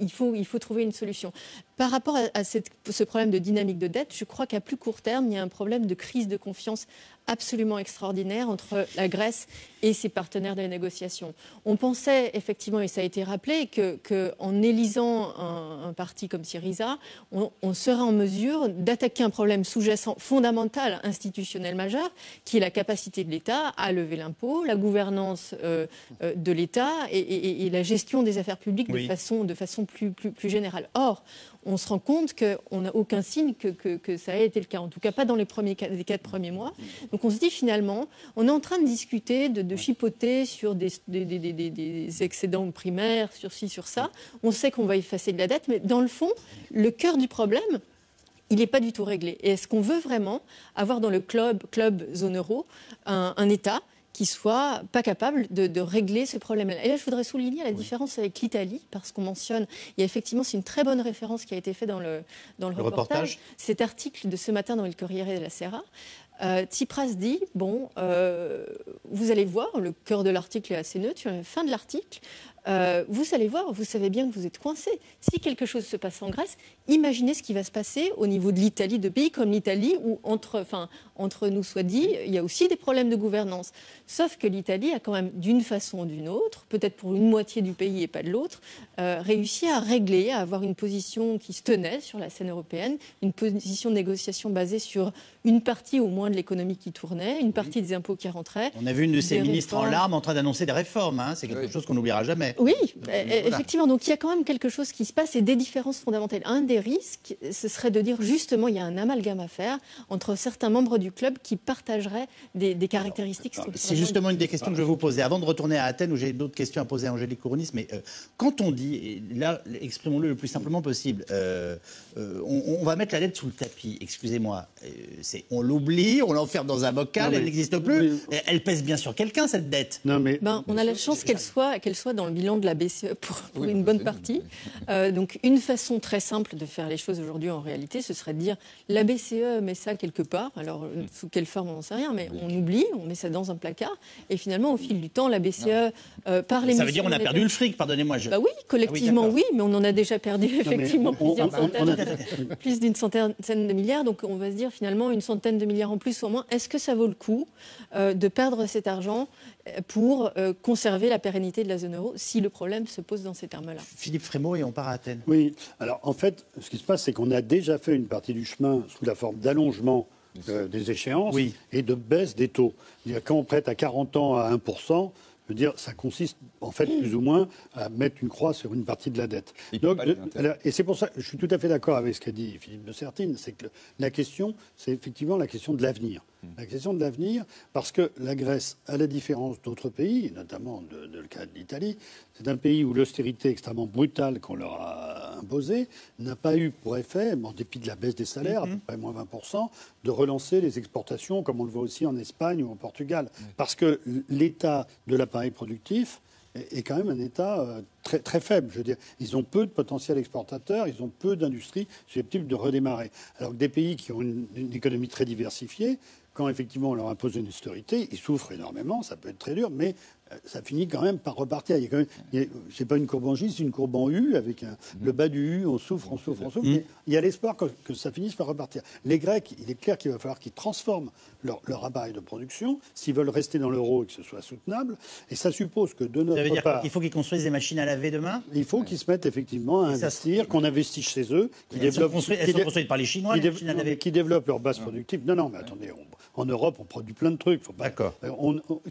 C: il faut trouver une solution. Par rapport à ce problème de dynamique de dette, je crois qu'à plus court terme, il y a un problème de crise de confiance absolument extraordinaire entre la Grèce et ses partenaires de la négociation. On pensait effectivement, et ça a été rappelé, qu'en élisant un parti comme Syriza, on serait en mesure d'attaquer un problème sous-jacent fondamental, institutionnel majeur, qui est la capacité de l'État à lever l'impôt, la gouvernance de l'État et la gestion des affaires publiques de façon plus générale. Or, on se rend compte qu'on n'a aucun signe que ça ait été le cas, en tout cas pas dans les 4 premiers mois. Donc on se dit finalement, on est en train de discuter, de chipoter sur des excédents primaires, sur ci, sur ça. On sait qu'on va effacer de la dette, mais dans le fond, le cœur du problème, il n'est pas du tout réglé. Et est-ce qu'on veut vraiment avoir dans le club zone euro un État qui soit pas capable de régler ce problème-là. Et là, je voudrais souligner la différence avec l'Italie, parce qu'on mentionne, il y a effectivement, c'est une très bonne référence qui a été faite dans le reportage. Cet article de ce matin dans le Corriere della Sera, Tsipras dit, bon, vous allez voir, le cœur de l'article est assez neutre, sur la fin de l'article, vous allez voir, vous savez bien que vous êtes coincé. Si quelque chose se passe en Grèce, imaginez ce qui va se passer au niveau de l'Italie, de pays comme l'Italie, où entre nous soit dit, il y a aussi des problèmes de gouvernance. Sauf que l'Italie a quand même, d'une façon ou d'une autre, peut-être pour une moitié du pays et pas de l'autre, réussi à régler, à avoir une position qui se tenait sur la scène européenne, une position de négociation basée sur une partie au moins de l'économie qui tournait, une partie des impôts qui rentraient.
B: On a vu une de ces ministres en larmes en train d'annoncer des réformes. Hein. C'est quelque chose qu'on n'oubliera jamais.
C: Oui, effectivement. Donc il y a quand même quelque chose qui se passe et des différences fondamentales. Un des risques, ce serait de dire justement, il y a un amalgame à faire entre certains membres du club qui partageraient des caractéristiques structurelles.
B: C'est justement une des questions que je vais vous poser. Avant de retourner à Athènes, où j'ai d'autres questions à poser à Angélique Kourounis, mais quand on dit, et là, exprimons-le le plus simplement possible, on va mettre la dette sous le tapis, excusez-moi, on l'oublie, on l'enferme dans un bocal, elle n'existe plus, elle pèse bien sur quelqu'un, cette dette.
F: Non, mais...
C: on a la chance qu'elle soit dans le bilan de la BCE pour une bonne partie. Donc une façon très simple de faire les choses aujourd'hui en réalité, ce serait de dire la BCE met ça quelque part, alors sous quelle forme on n'en sait rien, mais on oublie, on met ça dans un placard, et finalement au fil du temps, la BCE par les...
B: Ça veut dire on a perdu le fric, pardonnez-moi.
C: Bah oui, collectivement oui, mais on en a déjà perdu effectivement plus d'une centaine de milliards, donc on va se dire finalement une centaine de milliards en plus ou en moins. Est-ce que ça vaut le coup de perdre cet argent pour conserver la pérennité de la zone euro si le problème se pose dans ces termes-là?
B: Philippe Frémaux, et on part à Athènes.
F: Oui, alors en fait, ce qui se passe, c'est qu'on a déjà fait une partie du chemin sous la forme d'allongement des échéances et de baisse des taux. Quand on prête à 40 ans à 1%, je veux dire, ça consiste en fait plus ou moins à mettre une croix sur une partie de la dette. Et c'est pour ça que je suis tout à fait d'accord avec ce qu'a dit Philippe de Sertine, c'est que la question, c'est effectivement la question de l'avenir. La question de l'avenir, parce que la Grèce, à la différence d'autres pays, notamment le cas de l'Italie, c'est un pays où l'austérité extrêmement brutale qu'on leur a imposée n'a pas eu pour effet, en dépit de la baisse des salaires, à peu près moins 20%, de relancer les exportations, comme on le voit aussi en Espagne ou au Portugal. Parce que l'état de l'appareil productif est quand même un état très, très faible. Je veux dire, ils ont peu de potentiel exportateur, ils ont peu d'industries susceptibles de redémarrer. Alors que des pays qui ont une économie très diversifiée, quand effectivement on leur impose une austérité, ils souffrent énormément, ça peut être très dur, mais ça finit quand même par repartir. C'est pas une courbe en J, c'est une courbe en U, avec le bas du U, on souffre, mais il y a l'espoir que ça finisse par repartir. Les Grecs, il est clair qu'il va falloir qu'ils transforment leur appareil de production, s'ils veulent rester dans l'euro et que ce soit soutenable, et ça suppose que de notre part...
B: Il faut qu'ils construisent des machines à laver demain ?
F: Il faut qu'ils se mettent effectivement à investir, qu'on investisse chez eux,
B: elles sont construites par les Chinois, les machines à laver.
F: Qui développent leur base productive. Non, mais attendez, en Europe, on produit plein de trucs.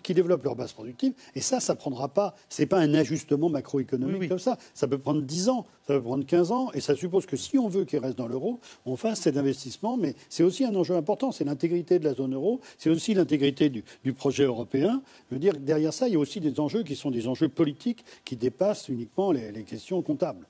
F: Qui développent leur base productive Et ça prendra pas, c'est pas un ajustement macroéconomique comme ça. Ça peut prendre 10 ans, ça peut prendre 15 ans, et ça suppose que si on veut qu'il reste dans l'euro, on fasse cet investissement. Mais c'est aussi un enjeu important, c'est l'intégrité de la zone euro, c'est aussi l'intégrité du projet européen. Je veux dire, derrière ça, il y a aussi des enjeux qui sont des enjeux politiques qui dépassent uniquement les questions comptables.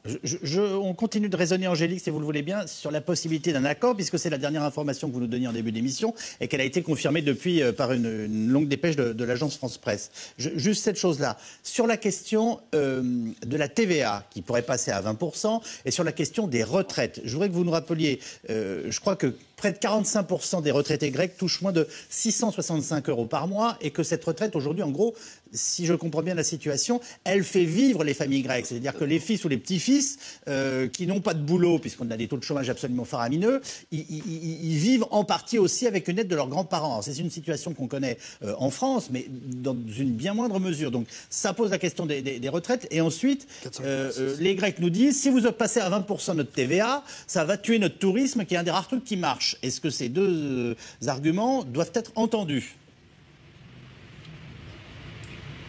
B: On continue de raisonner, Angélique, si vous le voulez bien, sur la possibilité d'un accord, puisque c'est la dernière information que vous nous donniez en début d'émission, et qu'elle a été confirmée depuis par une longue dépêche de l'agence France-Presse. Juste cette chose-là. Sur la question de la TVA, qui pourrait passer à 20%, et sur la question des retraites, je voudrais que vous nous rappeliez, je crois que près de 45% des retraités grecs touchent moins de 665 € par mois, et que cette retraite, aujourd'hui, en gros, si je comprends bien la situation, elle fait vivre les familles grecques. C'est-à-dire que les fils ou les petits-fils qui n'ont pas de boulot, puisqu'on a des taux de chômage absolument faramineux, ils vivent en partie aussi avec une aide de leurs grands-parents. C'est une situation qu'on connaît en France, mais dans une bien moindre mesure. Donc ça pose la question des retraites. Et ensuite, les Grecs nous disent, si vous passez à 20% notre TVA, ça va tuer notre tourisme, qui est un des rares trucs qui marche. Est-ce que ces deux arguments doivent être entendus ?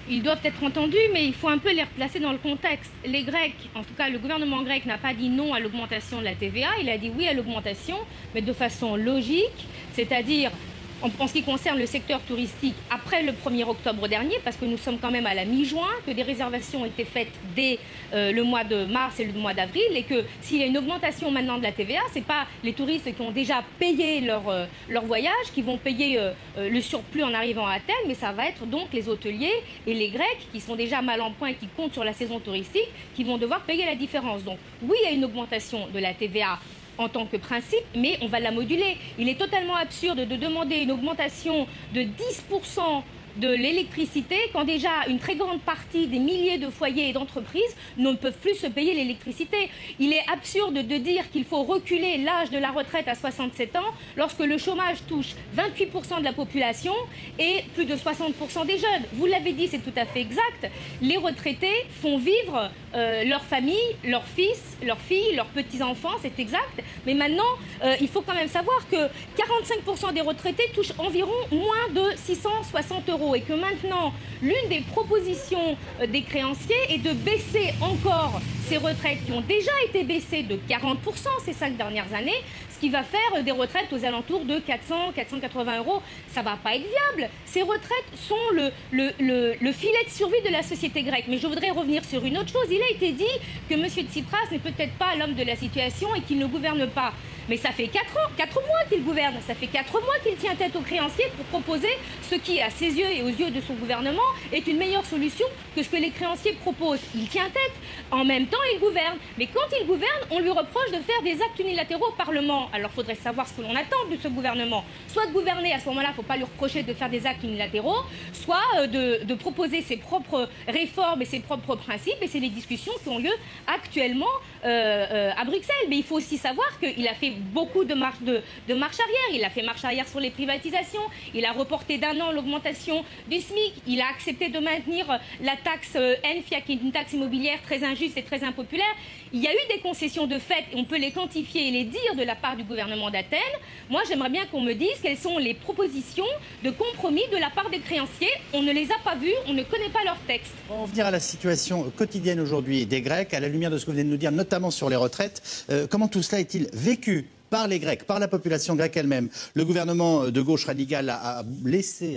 D: Ils doivent être entendus, mais il faut un peu les replacer dans le contexte. Les Grecs, en tout cas le gouvernement grec, n'a pas dit non à l'augmentation de la TVA, il a dit oui à l'augmentation, mais de façon logique, c'est-à-dire en ce qui concerne le secteur touristique après le 1er octobre dernier, parce que nous sommes quand même à la mi-juin, que des réservations ont été faites dès le mois de mars et le mois d'avril, et que s'il y a une augmentation maintenant de la TVA, ce n'est pas les touristes qui ont déjà payé leur voyage qui vont payer le surplus en arrivant à Athènes, mais ça va être donc les hôteliers et les Grecs qui sont déjà mal en point et qui comptent sur la saison touristique qui vont devoir payer la différence. Donc oui, il y a une augmentation de la TVA en tant que principe, mais on va la moduler. Il est totalement absurde de demander une augmentation de 10% de l'électricité quand déjà une très grande partie des milliers de foyers et d'entreprises ne peuvent plus se payer l'électricité. Il est absurde de dire qu'il faut reculer l'âge de la retraite à 67 ans lorsque le chômage touche 28% de la population et plus de 60% des jeunes. Vous l'avez dit, c'est tout à fait exact. Les retraités font vivre leur famille, leurs fils, leurs filles, leurs petits-enfants, c'est exact. Mais maintenant, il faut quand même savoir que 45% des retraités touchent environ moins de 660 € et que maintenant, l'une des propositions des créanciers est de baisser encore ces retraites qui ont déjà été baissées de 40% ces 5 dernières années, ce qui va faire des retraites aux alentours de 400, 480 €. Ça ne va pas être viable. Ces retraites sont le filet de survie de la société grecque. Mais je voudrais revenir sur une autre chose. Il a été dit que M. Tsipras n'est peut-être pas l'homme de la situation et qu'il ne gouverne pas. Mais ça fait 4 mois qu'il gouverne, ça fait 4 mois qu'il tient tête aux créanciers pour proposer ce qui, à ses yeux et aux yeux de son gouvernement, est une meilleure solution que ce que les créanciers proposent. Il tient tête, en même temps il gouverne. Mais quand il gouverne, on lui reproche de faire des actes unilatéraux au Parlement. Alors il faudrait savoir ce que l'on attend de ce gouvernement. Soit de gouverner, à ce moment-là, il ne faut pas lui reprocher de faire des actes unilatéraux, soit de proposer ses propres réformes et ses propres principes. Et c'est les discussions qui ont lieu actuellement à Bruxelles. Mais il faut aussi savoir qu'il a fait beaucoup de marche arrière. Il a fait marche arrière sur les privatisations. Il a reporté d'1 an l'augmentation du SMIC. Il a accepté de maintenir la taxe ENFIA, qui est une taxe immobilière très injuste et très impopulaire. Il y a eu des concessions de fait, on peut les quantifier et les dire de la part du gouvernement d'Athènes. Moi, j'aimerais bien qu'on me dise quelles sont les propositions de compromis de la part des créanciers. On ne les a pas vues, on ne connaît pas leur texte.
B: On va revenir à la situation quotidienne aujourd'hui des Grecs, à la lumière de ce que vous venez de nous dire, notamment sur les retraites. Comment tout cela est-il vécu par les Grecs, par la population grecque elle-même? Le gouvernement de gauche radicale a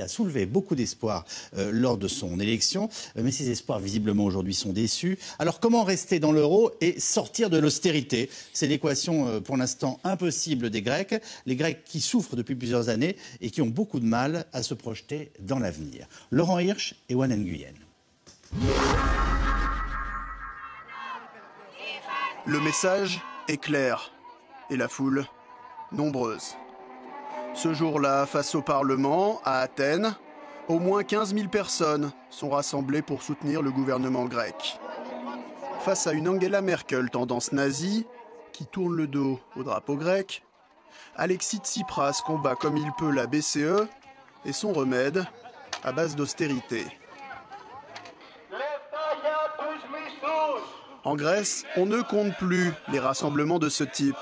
B: soulevé beaucoup d'espoirs lors de son élection, mais ces espoirs visiblement aujourd'hui sont déçus. Alors comment rester dans l'euro et sortir de l'austérité? C'est l'équation pour l'instant impossible des Grecs, les Grecs qui souffrent depuis plusieurs années et qui ont beaucoup de mal à se projeter dans l'avenir. Laurent Hirsch et Wanen Nguyen.
J: Le message est clair. Et la foule, nombreuse. Ce jour-là, face au Parlement, à Athènes, au moins 15 000 personnes sont rassemblées pour soutenir le gouvernement grec. Face à une Angela Merkel tendance nazie, qui tourne le dos au drapeau grec, Alexis Tsipras combat comme il peut la BCE et son remède à base d'austérité. En Grèce, on ne compte plus les rassemblements de ce type.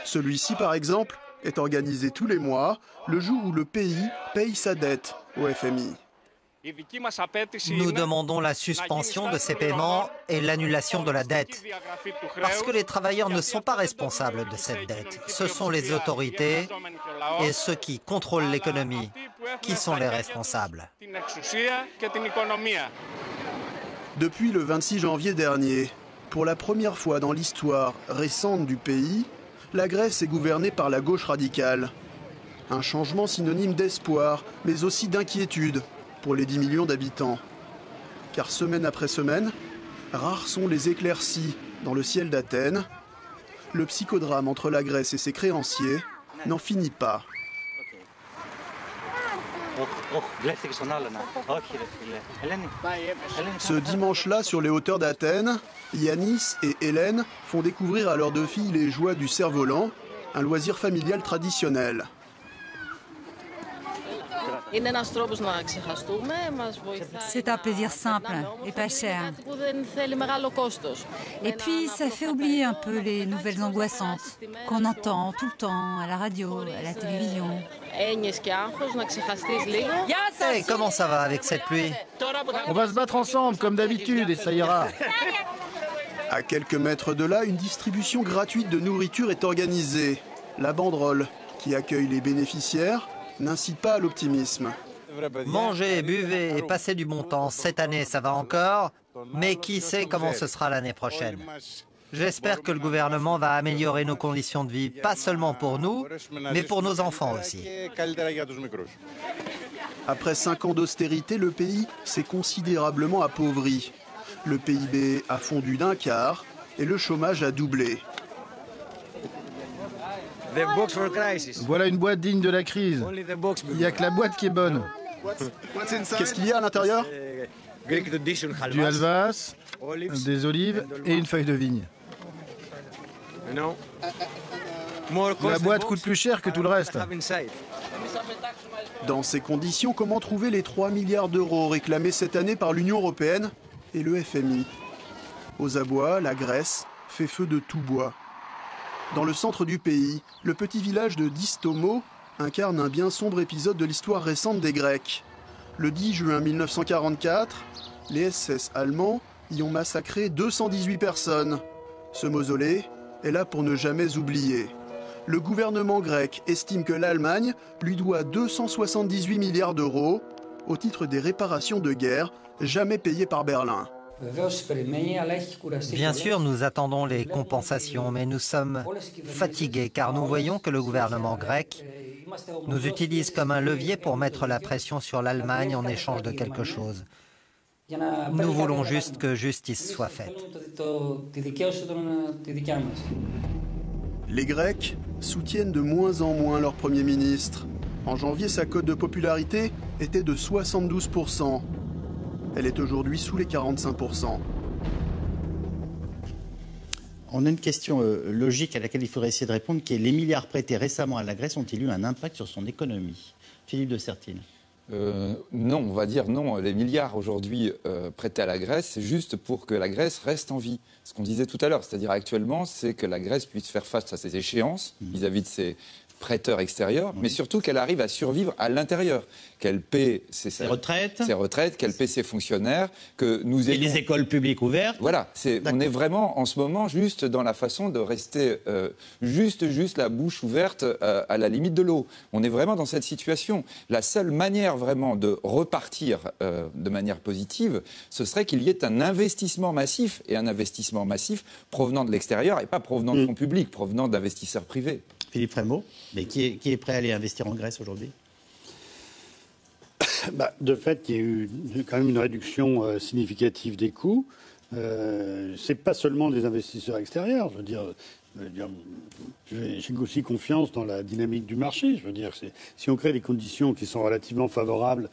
J: Celui-ci, par exemple, est organisé tous les mois, le jour où le pays paye sa dette au FMI.
K: Nous demandons la suspension de ces paiements et l'annulation de la dette. Parce que les travailleurs ne sont pas responsables de cette dette. Ce sont les autorités et ceux qui contrôlent l'économie qui sont les responsables.
J: Depuis le 26 janvier dernier, pour la première fois dans l'histoire récente du pays, la Grèce est gouvernée par la gauche radicale. Un changement synonyme d'espoir, mais aussi d'inquiétude pour les 10 millions d'habitants. Car semaine après semaine, rares sont les éclaircies dans le ciel d'Athènes. Le psychodrame entre la Grèce et ses créanciers n'en finit pas. Ce dimanche-là, sur les hauteurs d'Athènes, Yanis et Hélène font découvrir à leurs 2 filles les joies du cerf-volant, un loisir familial traditionnel.
H: C'est un plaisir simple et pas cher. Et puis, ça fait oublier un peu les nouvelles angoissantes qu'on entend tout le temps à la radio, à la télévision.
K: Hey, comment ça va avec cette pluie?
I: On va se battre ensemble, comme d'habitude, et ça ira.
J: À quelques mètres de là, une distribution gratuite de nourriture est organisée. La banderole, qui accueille les bénéficiaires, n'incite pas à l'optimisme.
K: Mangez, buvez et passez du bon temps. Cette année, ça va encore, mais qui sait comment ce sera l'année prochaine. J'espère que le gouvernement va améliorer nos conditions de vie, pas seulement pour nous, mais pour nos enfants aussi.
J: Après 5 ans d'austérité, le pays s'est considérablement appauvri. Le PIB a fondu d'1 quart et le chômage a doublé.
I: Voilà une boîte digne de la crise. Il n'y a que la boîte qui est bonne.
J: Qu'est-ce qu'il y a à l'intérieur?
I: Du halvas, des olives et une feuille de vigne. La boîte coûte plus cher que tout le reste.
J: Dans ces conditions, comment trouver les 3 milliards d'euros réclamés cette année par l'Union européenne et le FMI? Aux abois, la Grèce fait feu de tout bois. Dans le centre du pays, le petit village de Distomo incarne un bien sombre épisode de l'histoire récente des Grecs. Le 10 juin 1944, les SS allemands y ont massacré 218 personnes. Ce mausolée est là pour ne jamais oublier. Le gouvernement grec estime que l'Allemagne lui doit 278 milliards d'euros au titre des réparations de guerre jamais payées par Berlin.
K: Bien sûr, nous attendons les compensations, mais nous sommes fatigués car nous voyons que le gouvernement grec nous utilise comme un levier pour mettre la pression sur l'Allemagne en échange de quelque chose. Nous voulons juste que justice soit faite.
J: Les Grecs soutiennent de moins en moins leur Premier ministre. En janvier, sa cote de popularité était de 72%. Elle est aujourd'hui sous les 45%.
B: On a une question logique à laquelle il faudrait essayer de répondre, qui est: les milliards prêtés récemment à la Grèce ont-ils eu un impact sur son économie? Philippe de Sertine.
A: Non, on va dire non. Les milliards aujourd'hui prêtés à la Grèce, c'est juste pour que la Grèce reste en vie. Ce qu'on disait tout à l'heure, c'est-à-dire actuellement, c'est que la Grèce puisse faire face à ses échéances vis-à-vis de ses prêteurs extérieurs, mais surtout qu'elle arrive à survivre à l'intérieur, qu'elle paie ses retraites, qu'elle paie ses fonctionnaires, que nous ayons...
B: Et les écoles publiques ouvertes.
A: Voilà, on est vraiment en ce moment juste dans la façon de rester juste la bouche ouverte à la limite de l'eau. On est vraiment dans cette situation. La seule manière vraiment de repartir de manière positive, ce serait qu'il y ait un investissement massif, et un investissement massif provenant de l'extérieur et pas provenant de fonds publics, provenant d'investisseurs privés.
B: Philippe Frémaux, mais qui est prêt à aller investir en Grèce aujourd'hui?
F: De fait, il y a eu quand même une réduction significative des coûts. C'est pas seulement des investisseurs extérieurs. J'ai aussi confiance dans la dynamique du marché. Je veux dire, si on crée des conditions qui sont relativement favorables.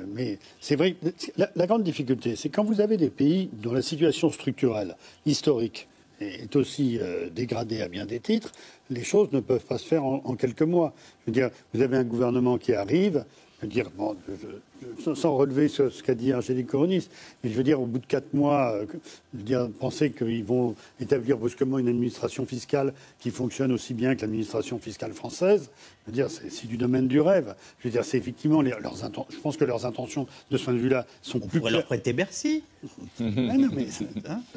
F: Mais c'est vrai que la grande difficulté, c'est quand vous avez des pays dont la situation structurelle, historique, est aussi dégradée à bien des titres, les choses ne peuvent pas se faire en quelques mois. Je veux dire, vous avez un gouvernement qui arrive, je veux dire, bon, sans relever ce qu'a dit Angélique Koronis, mais je veux dire, au bout de 4 mois, je veux dire, penser qu'ils vont établir brusquement une administration fiscale qui fonctionne aussi bien que l'administration fiscale française, je veux dire, c'est du domaine du rêve. Je veux dire, c'est effectivement leurs intentions. Je pense que leurs intentions, de ce point de vue-là, sont plus claires. On pourrait
B: leur prêter Bercy.
F: Non, mais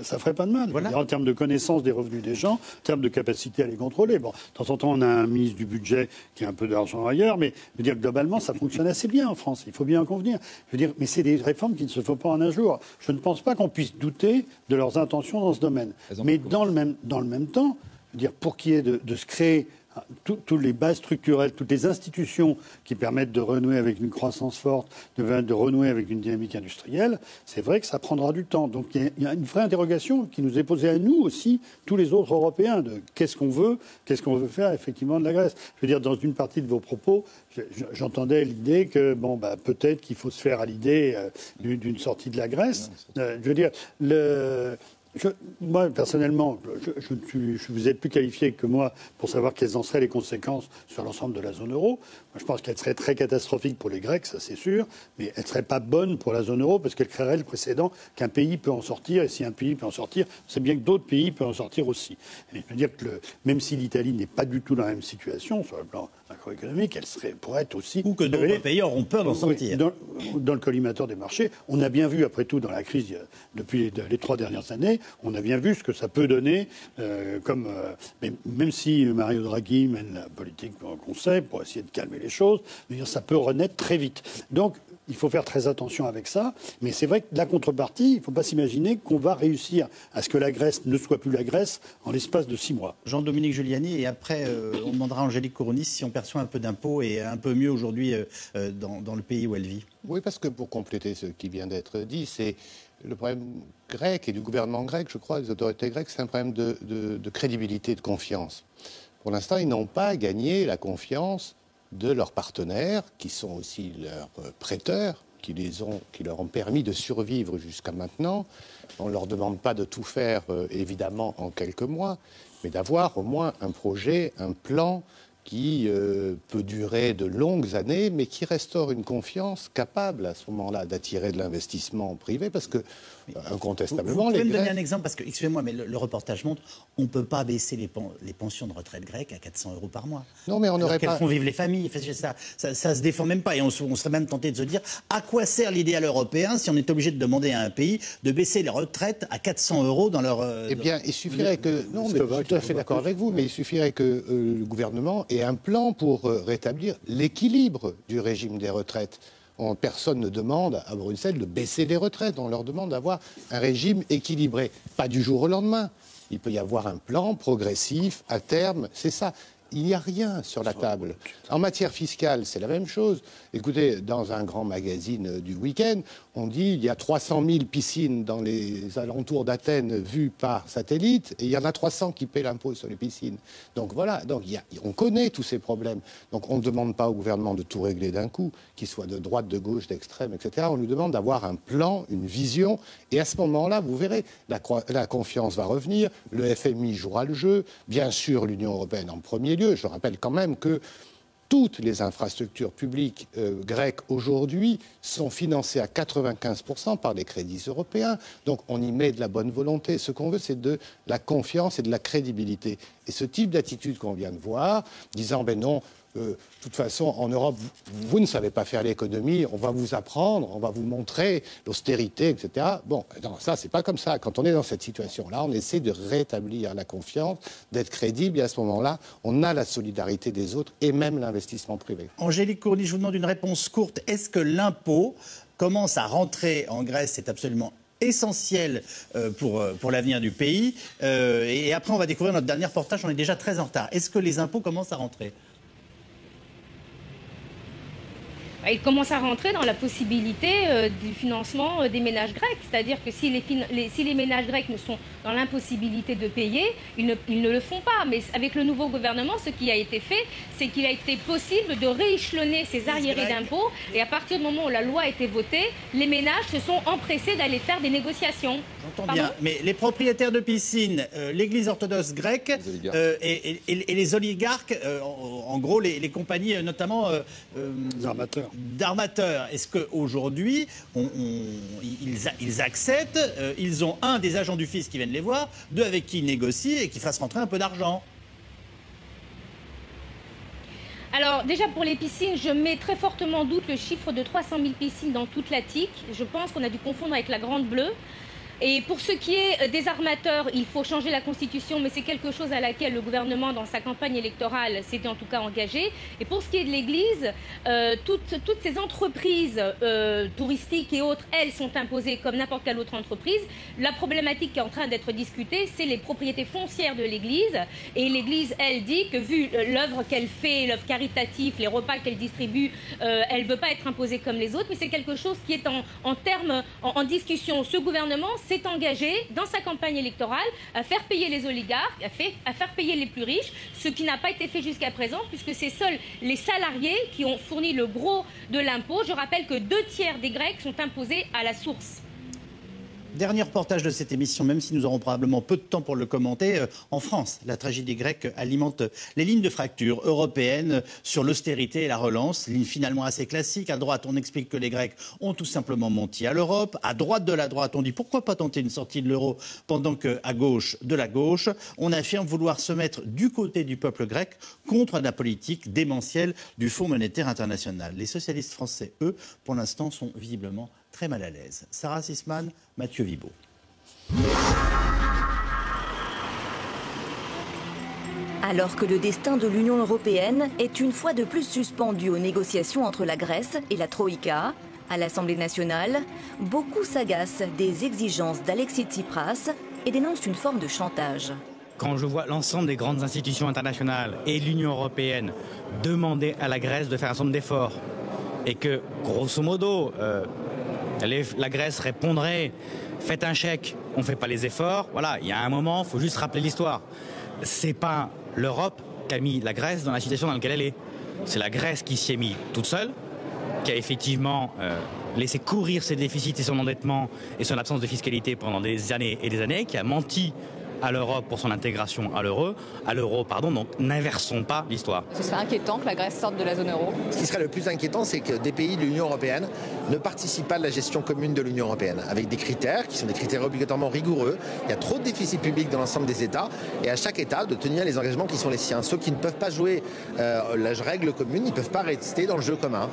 F: ça ferait pas de mal. Voilà. En termes de connaissance des revenus des gens, en termes de capacité à les contrôler. Bon, de temps en temps, on a un ministre du budget qui a un peu d'argent ailleurs, mais je veux dire, globalement, ça fonctionne assez bien en France. Il faut bien en convenir. Je veux dire, mais c'est des réformes qui ne se font pas en un jour. Je ne pense pas qu'on puisse douter de leurs intentions dans ce domaine. Mais dans le même temps, je veux dire, pour qu'il y ait de se créer toutes les bases structurelles, toutes les institutions qui permettent de renouer avec une croissance forte, de renouer avec une dynamique industrielle, c'est vrai que ça prendra du temps. Donc il y a une vraie interrogation qui nous est posée à nous aussi, tous les autres Européens, de qu'est-ce qu'on veut faire effectivement de la Grèce. Je veux dire, dans une partie de vos propos, j'entendais l'idée que peut-être qu'il faut se faire à l'idée d'une sortie de la Grèce. Je veux dire, moi, personnellement, vous êtes plus qualifié que moi pour savoir quelles en seraient les conséquences sur l'ensemble de la zone euro. Moi, je pense qu'elle serait très catastrophique pour les Grecs, ça c'est sûr, mais elle ne serait pas bonne pour la zone euro parce qu'elle créerait le précédent qu'un pays peut en sortir, et si un pays peut en sortir, c'est bien que d'autres pays peuvent en sortir aussi. Et je veux dire que même si l'Italie n'est pas du tout dans la même situation sur le plan macroéconomique, elle pourrait être aussi...
B: Ou que d'autres pays auront peur d'en sortir.
F: Dans le collimateur des marchés, on a bien vu, après tout, dans la crise depuis les 3 dernières années, on a bien vu ce que ça peut donner, mais même si Mario Draghi mène la politique qu'on sait pour essayer de calmer les choses, ça peut renaître très vite. Donc, il faut faire très attention avec ça. Mais c'est vrai que la contrepartie, il ne faut pas s'imaginer qu'on va réussir à ce que la Grèce ne soit plus la Grèce en l'espace de 6 mois.
B: Jean-Dominique Giuliani, et après, on demandera à Angélique Koronis si on perçoit un peu d'impôts et un peu mieux aujourd'hui dans le pays où elle vit.
E: Oui, parce que pour compléter ce qui vient d'être dit, c'est le problème grec et du gouvernement grec, je crois, des autorités grecques, c'est un problème de crédibilité, de confiance. Pour l'instant, ils n'ont pas gagné la confiance de leurs partenaires, qui sont aussi leurs prêteurs, qui leur ont permis de survivre jusqu'à maintenant. On ne leur demande pas de tout faire, évidemment, en quelques mois, mais d'avoir au moins un projet, un plan qui peut durer de longues années, mais qui restaure une confiance capable à ce moment-là d'attirer de l'investissement privé, parce que incontestablement...
B: Vous pouvez me donner un exemple, parce que, excusez-moi, mais le reportage montre, on ne peut pas baisser les pensions de retraite grecques à 400 € par mois.
E: Non, mais on n'aurait pas...
B: Qu'elles font vivre les familles, ça se défend même pas, et on serait même tenté de se dire, à quoi sert l'idéal européen si on est obligé de demander à un pays de baisser les retraites à 400 € dans leur...
E: Eh bien, il suffirait que... Non, mais je suis tout à fait d'accord avec vous, mais il suffirait que le gouvernement ait un plan pour rétablir l'équilibre du régime des retraites. Personne ne demande à Bruxelles de baisser les retraites. On leur demande d'avoir un régime équilibré. Pas du jour au lendemain. Il peut y avoir un plan progressif, à terme. C'est ça. Il n'y a rien sur la table. En matière fiscale, c'est la même chose. Écoutez, dans un grand magazine du week-end, on dit qu'il y a 300 000 piscines dans les alentours d'Athènes vues par satellite, et il y en a 300 qui paient l'impôt sur les piscines. Donc voilà, on connaît tous ces problèmes. Donc on ne demande pas au gouvernement de tout régler d'un coup, qu'il soit de droite, de gauche, d'extrême, etc. On lui demande d'avoir un plan, une vision, et à ce moment-là, vous verrez, la confiance va revenir, le FMI jouera le jeu, bien sûr l'Union européenne en premier lieu. Je rappelle quand même que toutes les infrastructures publiques grecques aujourd'hui sont financées à 95% par les crédits européens. Donc on y met de la bonne volonté. Ce qu'on veut, c'est de la confiance et de la crédibilité. Et ce type d'attitude qu'on vient de voir, disant ben non, de toute façon, en Europe, vous ne savez pas faire l'économie, on va vous apprendre, on va vous montrer l'austérité, etc. Bon, non, ça, c'est pas comme ça. Quand on est dans cette situation-là, on essaie de rétablir la confiance, d'être crédible, et à ce moment-là, on a la solidarité des autres et même l'investissement privé.
B: Angélique Koronis, je vous demande une réponse courte. Est-ce que l'impôt commence à rentrer en Grèce? C'est absolument essentiel pour l'avenir du pays. Et après, on va découvrir notre dernier reportage. On est déjà très en retard. Est-ce que les impôts commencent à rentrer?
D: Il commence à rentrer dans la possibilité du financement des ménages grecs. C'est-à-dire que si les ménages grecs ne sont dans l'impossibilité de payer, ils ne le font pas. Mais avec le nouveau gouvernement, ce qui a été fait, c'est qu'il a été possible de rééchelonner ces arriérés d'impôts. Et à partir du moment où la loi a été votée, les ménages se sont empressés d'aller faire des négociations.
B: J'entends bien, mais les propriétaires de piscines, l'Église orthodoxe grecque et les oligarques, en gros les compagnies, notamment...
F: les armateurs.
B: d'armateurs. Est-ce qu'aujourd'hui, ils acceptent, ils ont un des agents du fisc qui viennent les voir, deux avec qui ils négocient et qui fassent rentrer un peu d'argent?
D: Alors déjà pour les piscines, je mets très fortement en doute le chiffre de 300 000 piscines dans toute la TIC. Je pense qu'on a dû confondre avec la Grande Bleue. Et pour ce qui est des armateurs, il faut changer la Constitution, mais c'est quelque chose à laquelle le gouvernement, dans sa campagne électorale, s'était en tout cas engagé. Et pour ce qui est de l'Église, toutes ces entreprises touristiques et autres, elles sont imposées comme n'importe quelle autre entreprise. La problématique qui est en train d'être discutée, c'est les propriétés foncières de l'Église. Et l'Église, elle, dit que vu l'œuvre qu'elle fait, l'œuvre caritative, les repas qu'elle distribue, elle ne veut pas être imposée comme les autres, mais c'est quelque chose qui est en discussion. Ce gouvernement s'est engagé dans sa campagne électorale à faire payer les oligarques, à faire payer les plus riches, ce qui n'a pas été fait jusqu'à présent puisque c'est seuls les salariés qui ont fourni le gros de l'impôt. Je rappelle que 2/3 des Grecs sont imposés à la source.
B: Dernier reportage de cette émission, même si nous aurons probablement peu de temps pour le commenter. En France, la tragédie grecque alimente les lignes de fracture européennes sur l'austérité et la relance. Ligne finalement assez classique. À droite, on explique que les Grecs ont tout simplement menti à l'Europe. À droite de la droite, on dit pourquoi pas tenter une sortie de l'euro, pendant qu'à gauche de la gauche, on affirme vouloir se mettre du côté du peuple grec contre la politique démentielle du Fonds monétaire international. Les socialistes français, eux, pour l'instant, sont visiblement très mal à l'aise. Sarah Sisman, Mathieu Vibo.
L: Alors que le destin de l'Union européenne est une fois de plus suspendu aux négociations entre la Grèce et la Troïka, à l'Assemblée nationale, beaucoup s'agacent des exigences d'Alexis Tsipras et dénoncent une forme de chantage.
M: Quand je vois l'ensemble des grandes institutions internationales et l'Union européenne demander à la Grèce de faire un certain nombre d'efforts et que, grosso modo, la Grèce répondrait « faites un chèque, on ne fait pas les efforts ». Voilà, il y a un moment, il faut juste rappeler l'histoire. C'est pas l'Europe qui a mis la Grèce dans la situation dans laquelle elle est. C'est la Grèce qui s'y est mise toute seule, qui a effectivement laissé courir ses déficits et son endettement et son absence de fiscalité pendant des années et des années, qui a menti à l'Europe pour son intégration à l'euro, donc n'inversons pas l'histoire.
N: Ce serait inquiétant que la Grèce sorte de la zone euro.
O: Ce qui serait le plus inquiétant, c'est que des pays de l'Union européenne ne participent pas à la gestion commune de l'Union européenne, avec des critères qui sont des critères obligatoirement rigoureux. Il y a trop de déficit public dans l'ensemble des États, et à chaque État de tenir les engagements qui sont les siens. Ceux qui ne peuvent pas jouer la règle commune, ils ne peuvent pas rester dans le jeu commun.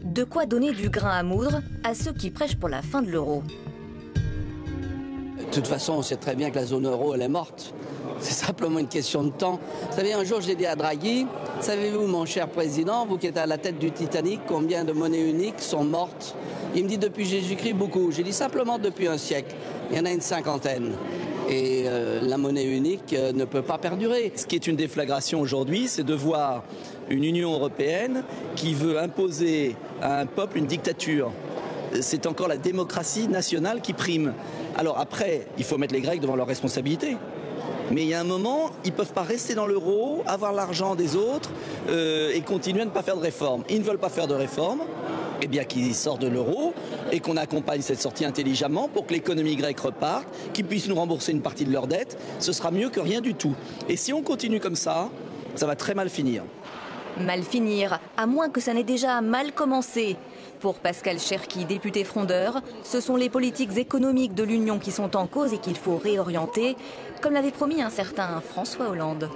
L: De quoi donner du grain à moudre à ceux qui prêchent pour la fin de l'euro.
P: De toute façon, on sait très bien que la zone euro, elle est morte. C'est simplement une question de temps. Vous savez, un jour, j'ai dit à Draghi, savez-vous, mon cher président, vous qui êtes à la tête du Titanic, combien de monnaies uniques sont mortes? Il me dit depuis Jésus-Christ, beaucoup. J'ai dit simplement depuis un siècle. Il y en a une 50aine. Et la monnaie unique ne peut pas perdurer. Ce qui est une déflagration aujourd'hui, c'est de voir une Union européenne qui veut imposer à un peuple une dictature. C'est encore la démocratie nationale qui prime. Alors après, il faut mettre les Grecs devant leurs responsabilités. Mais il y a un moment, ils ne peuvent pas rester dans l'euro, avoir l'argent des autres et continuer à ne pas faire de réformes. Ils ne veulent pas faire de réformes, eh bien qu'ils sortent de l'euro et qu'on accompagne cette sortie intelligemment pour que l'économie grecque reparte, qu'ils puissent nous rembourser une partie de leurs dettes. Ce sera mieux que rien du tout. Et si on continue comme ça va très mal finir.
L: Mal finir, à moins que ça n'ait déjà mal commencé. Pour Pascal Cherki, député frondeur, ce sont les politiques économiques de l'Union qui sont en cause et qu'il faut réorienter, comme l'avait promis un certain François Hollande.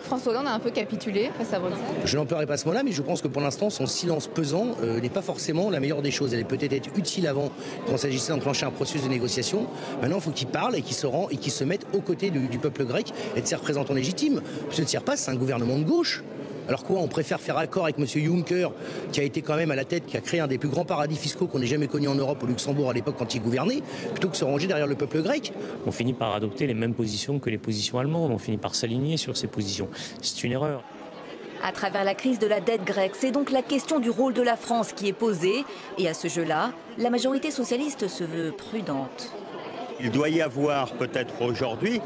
N: François Hollande a un peu capitulé face à Bruxelles.
Q: Je n'emploierai pas ce mot-là, mais je pense que pour l'instant, son silence pesant n'est pas forcément la meilleure des choses. Elle est peut-être utile avant, quand il s'agissait d'enclencher un processus de négociation. Maintenant, il faut qu'il parle et qu'il se mette aux côtés du peuple grec et de ses représentants légitimes. Ce ne sert pas, c'est un gouvernement de gauche. Alors quoi, on préfère faire accord avec M. Juncker, qui a été quand même à la tête, qui a créé un des plus grands paradis fiscaux qu'on ait jamais connus en Europe, au Luxembourg à l'époque quand il gouvernait, plutôt que se ranger derrière le peuple grec.
R: On finit par adopter les mêmes positions que les positions allemandes, on finit par s'aligner sur ces positions. C'est une erreur.
L: À travers la crise de la dette grecque, c'est donc la question du rôle de la France qui est posée. Et à ce jeu-là, la majorité socialiste se veut prudente.
S: Il doit y avoir peut-être aujourd'hui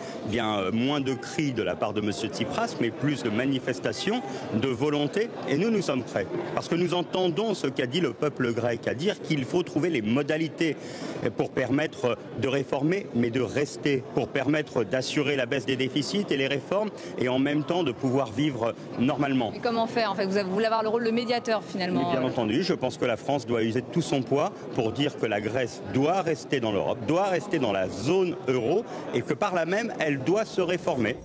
S: moins de cris de la part de M. Tsipras, mais plus de manifestations, de volonté. Et nous sommes prêts. Parce que nous entendons ce qu'a dit le peuple grec, à dire qu'il faut trouver les modalités pour permettre de réformer, mais de rester, pour permettre d'assurer la baisse des déficits et les réformes, et en même temps de pouvoir vivre normalement.
N: Et comment faire en fait? Vous voulez avoir le rôle de médiateur finalement?
S: Bien entendu, je pense que la France doit user de tout son poids pour dire que la Grèce doit rester dans l'Europe, doit rester dans la zone euro et que par là même, elle doit se réformer.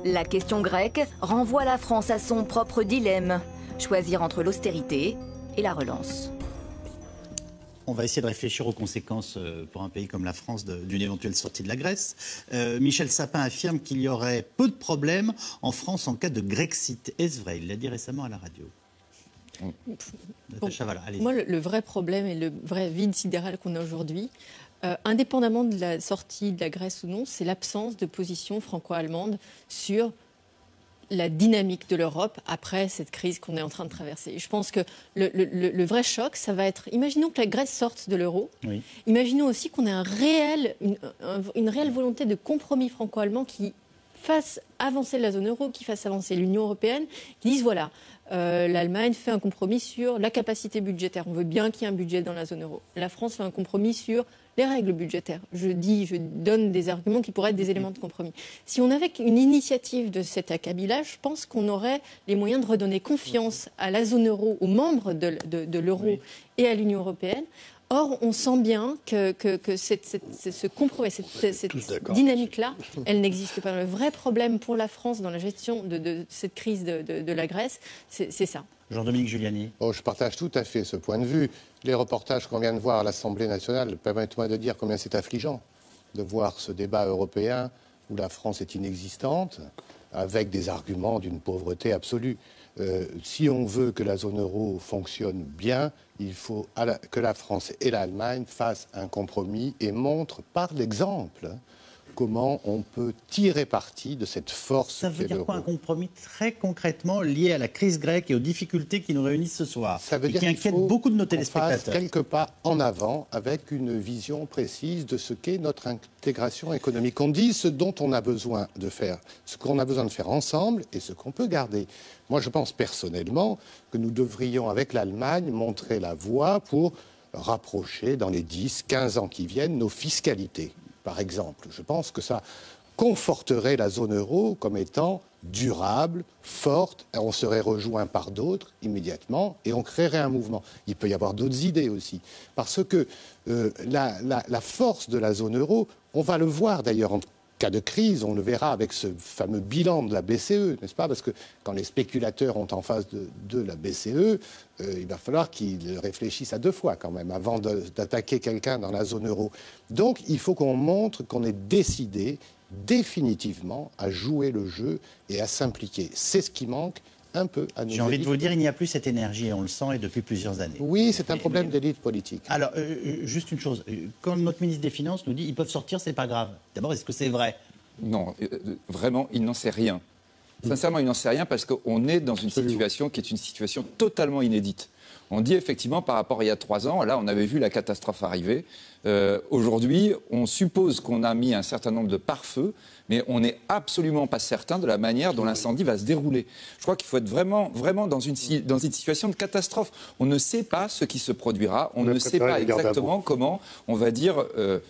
L: La question grecque renvoie la France à son propre dilemme. Choisir entre l'austérité et la relance.
B: On va essayer de réfléchir aux conséquences pour un pays comme la France d'une éventuelle sortie de la Grèce. Michel Sapin affirme qu'il y aurait peu de problèmes en France en cas de Grexit. Est-ce vrai? Il l'a dit récemment à la radio.
C: Moi, le vrai problème et le vrai vide sidéral qu'on a aujourd'hui, indépendamment de la sortie de la Grèce ou non, c'est l'absence de position franco-allemande sur la dynamique de l'Europe après cette crise qu'on est en train de traverser. Je pense que le vrai choc, ça va être... Imaginons que la Grèce sorte de l'euro. Oui. Imaginons aussi qu'on ait une réelle volonté de compromis franco-allemand qui fasse avancer la zone euro, qui fasse avancer l'Union européenne, qui disent voilà, l'Allemagne fait un compromis sur la capacité budgétaire. On veut bien qu'il y ait un budget dans la zone euro. La France fait un compromis sur les règles budgétaires. Je donne des arguments qui pourraient être des éléments de compromis. Si on avait une initiative de cet acabit-là, je pense qu'on aurait les moyens de redonner confiance à la zone euro, aux membres de l'euro et à l'Union européenne. Or, on sent bien que ce compromis, cette dynamique-là, elle n'existe pas. Le vrai problème pour la France dans la gestion de cette crise de la Grèce, c'est ça.
B: Jean-Dominique Giuliani.
E: Oh, je partage tout à fait ce point de vue. Les reportages qu'on vient de voir à l'Assemblée nationale permettent-moi de dire combien c'est affligeant de voir ce débat européen où la France est inexistante, avec des arguments d'une pauvreté absolue. Si on veut que la zone euro fonctionne bien, il faut que la France et l'Allemagne fassent un compromis et montrent par l'exemple comment on peut tirer parti de cette force.
B: Ça veut dire quoi un compromis très concrètement lié à la crise grecque et aux difficultés qui nous réunissent ce soir? Ça veut dire qui inquiète beaucoup de nos téléspectateurs.
E: Fasse quelques pas en avant avec une vision précise de ce qu'est notre intégration économique. On dit ce dont on a besoin de faire, ce qu'on a besoin de faire ensemble et ce qu'on peut garder. Moi, je pense personnellement que nous devrions, avec l'Allemagne, montrer la voie pour rapprocher dans les 10-15 ans qui viennent nos fiscalités. Par exemple, je pense que ça conforterait la zone euro comme étant durable, forte. On serait rejoint par d'autres immédiatement et on créerait un mouvement. Il peut y avoir d'autres idées aussi. Parce que la force de la zone euro, on va le voir d'ailleurs en cas de crise, on le verra avec ce fameux bilan de la BCE, n'est-ce pas? Parce que quand les spéculateurs ont en face de la BCE, il va falloir qu'ils réfléchissent à deux fois quand même avant d'attaquer quelqu'un dans la zone euro. Donc il faut qu'on montre qu'on est décidé définitivement à jouer le jeu et à s'impliquer. C'est ce qui manque un peu à nos
B: J'ai envie de vous dire, il n'y a plus cette énergie et on le sent et depuis plusieurs années.
E: Oui, c'est un problème d'élite politique.
B: Alors, juste une chose, quand notre ministre des Finances nous dit ils peuvent sortir, c'est pas grave. D'abord, est-ce que c'est vrai?
A: Non, vraiment, il n'en sait rien. Sincèrement, il n'en sait rien parce qu'on est dans une situation qui est une situation totalement inédite. On dit effectivement par rapport à il y a 3 ans, là on avait vu la catastrophe arriver. Aujourd'hui, on suppose qu'on a mis un certain nombre de pare-feux, mais on n'est absolument pas certain de la manière dont l'incendie va se dérouler. Je crois qu'il faut être vraiment dans une situation de catastrophe. On ne sait pas ce qui se produira, on ne sait pas exactement comment, on va dire,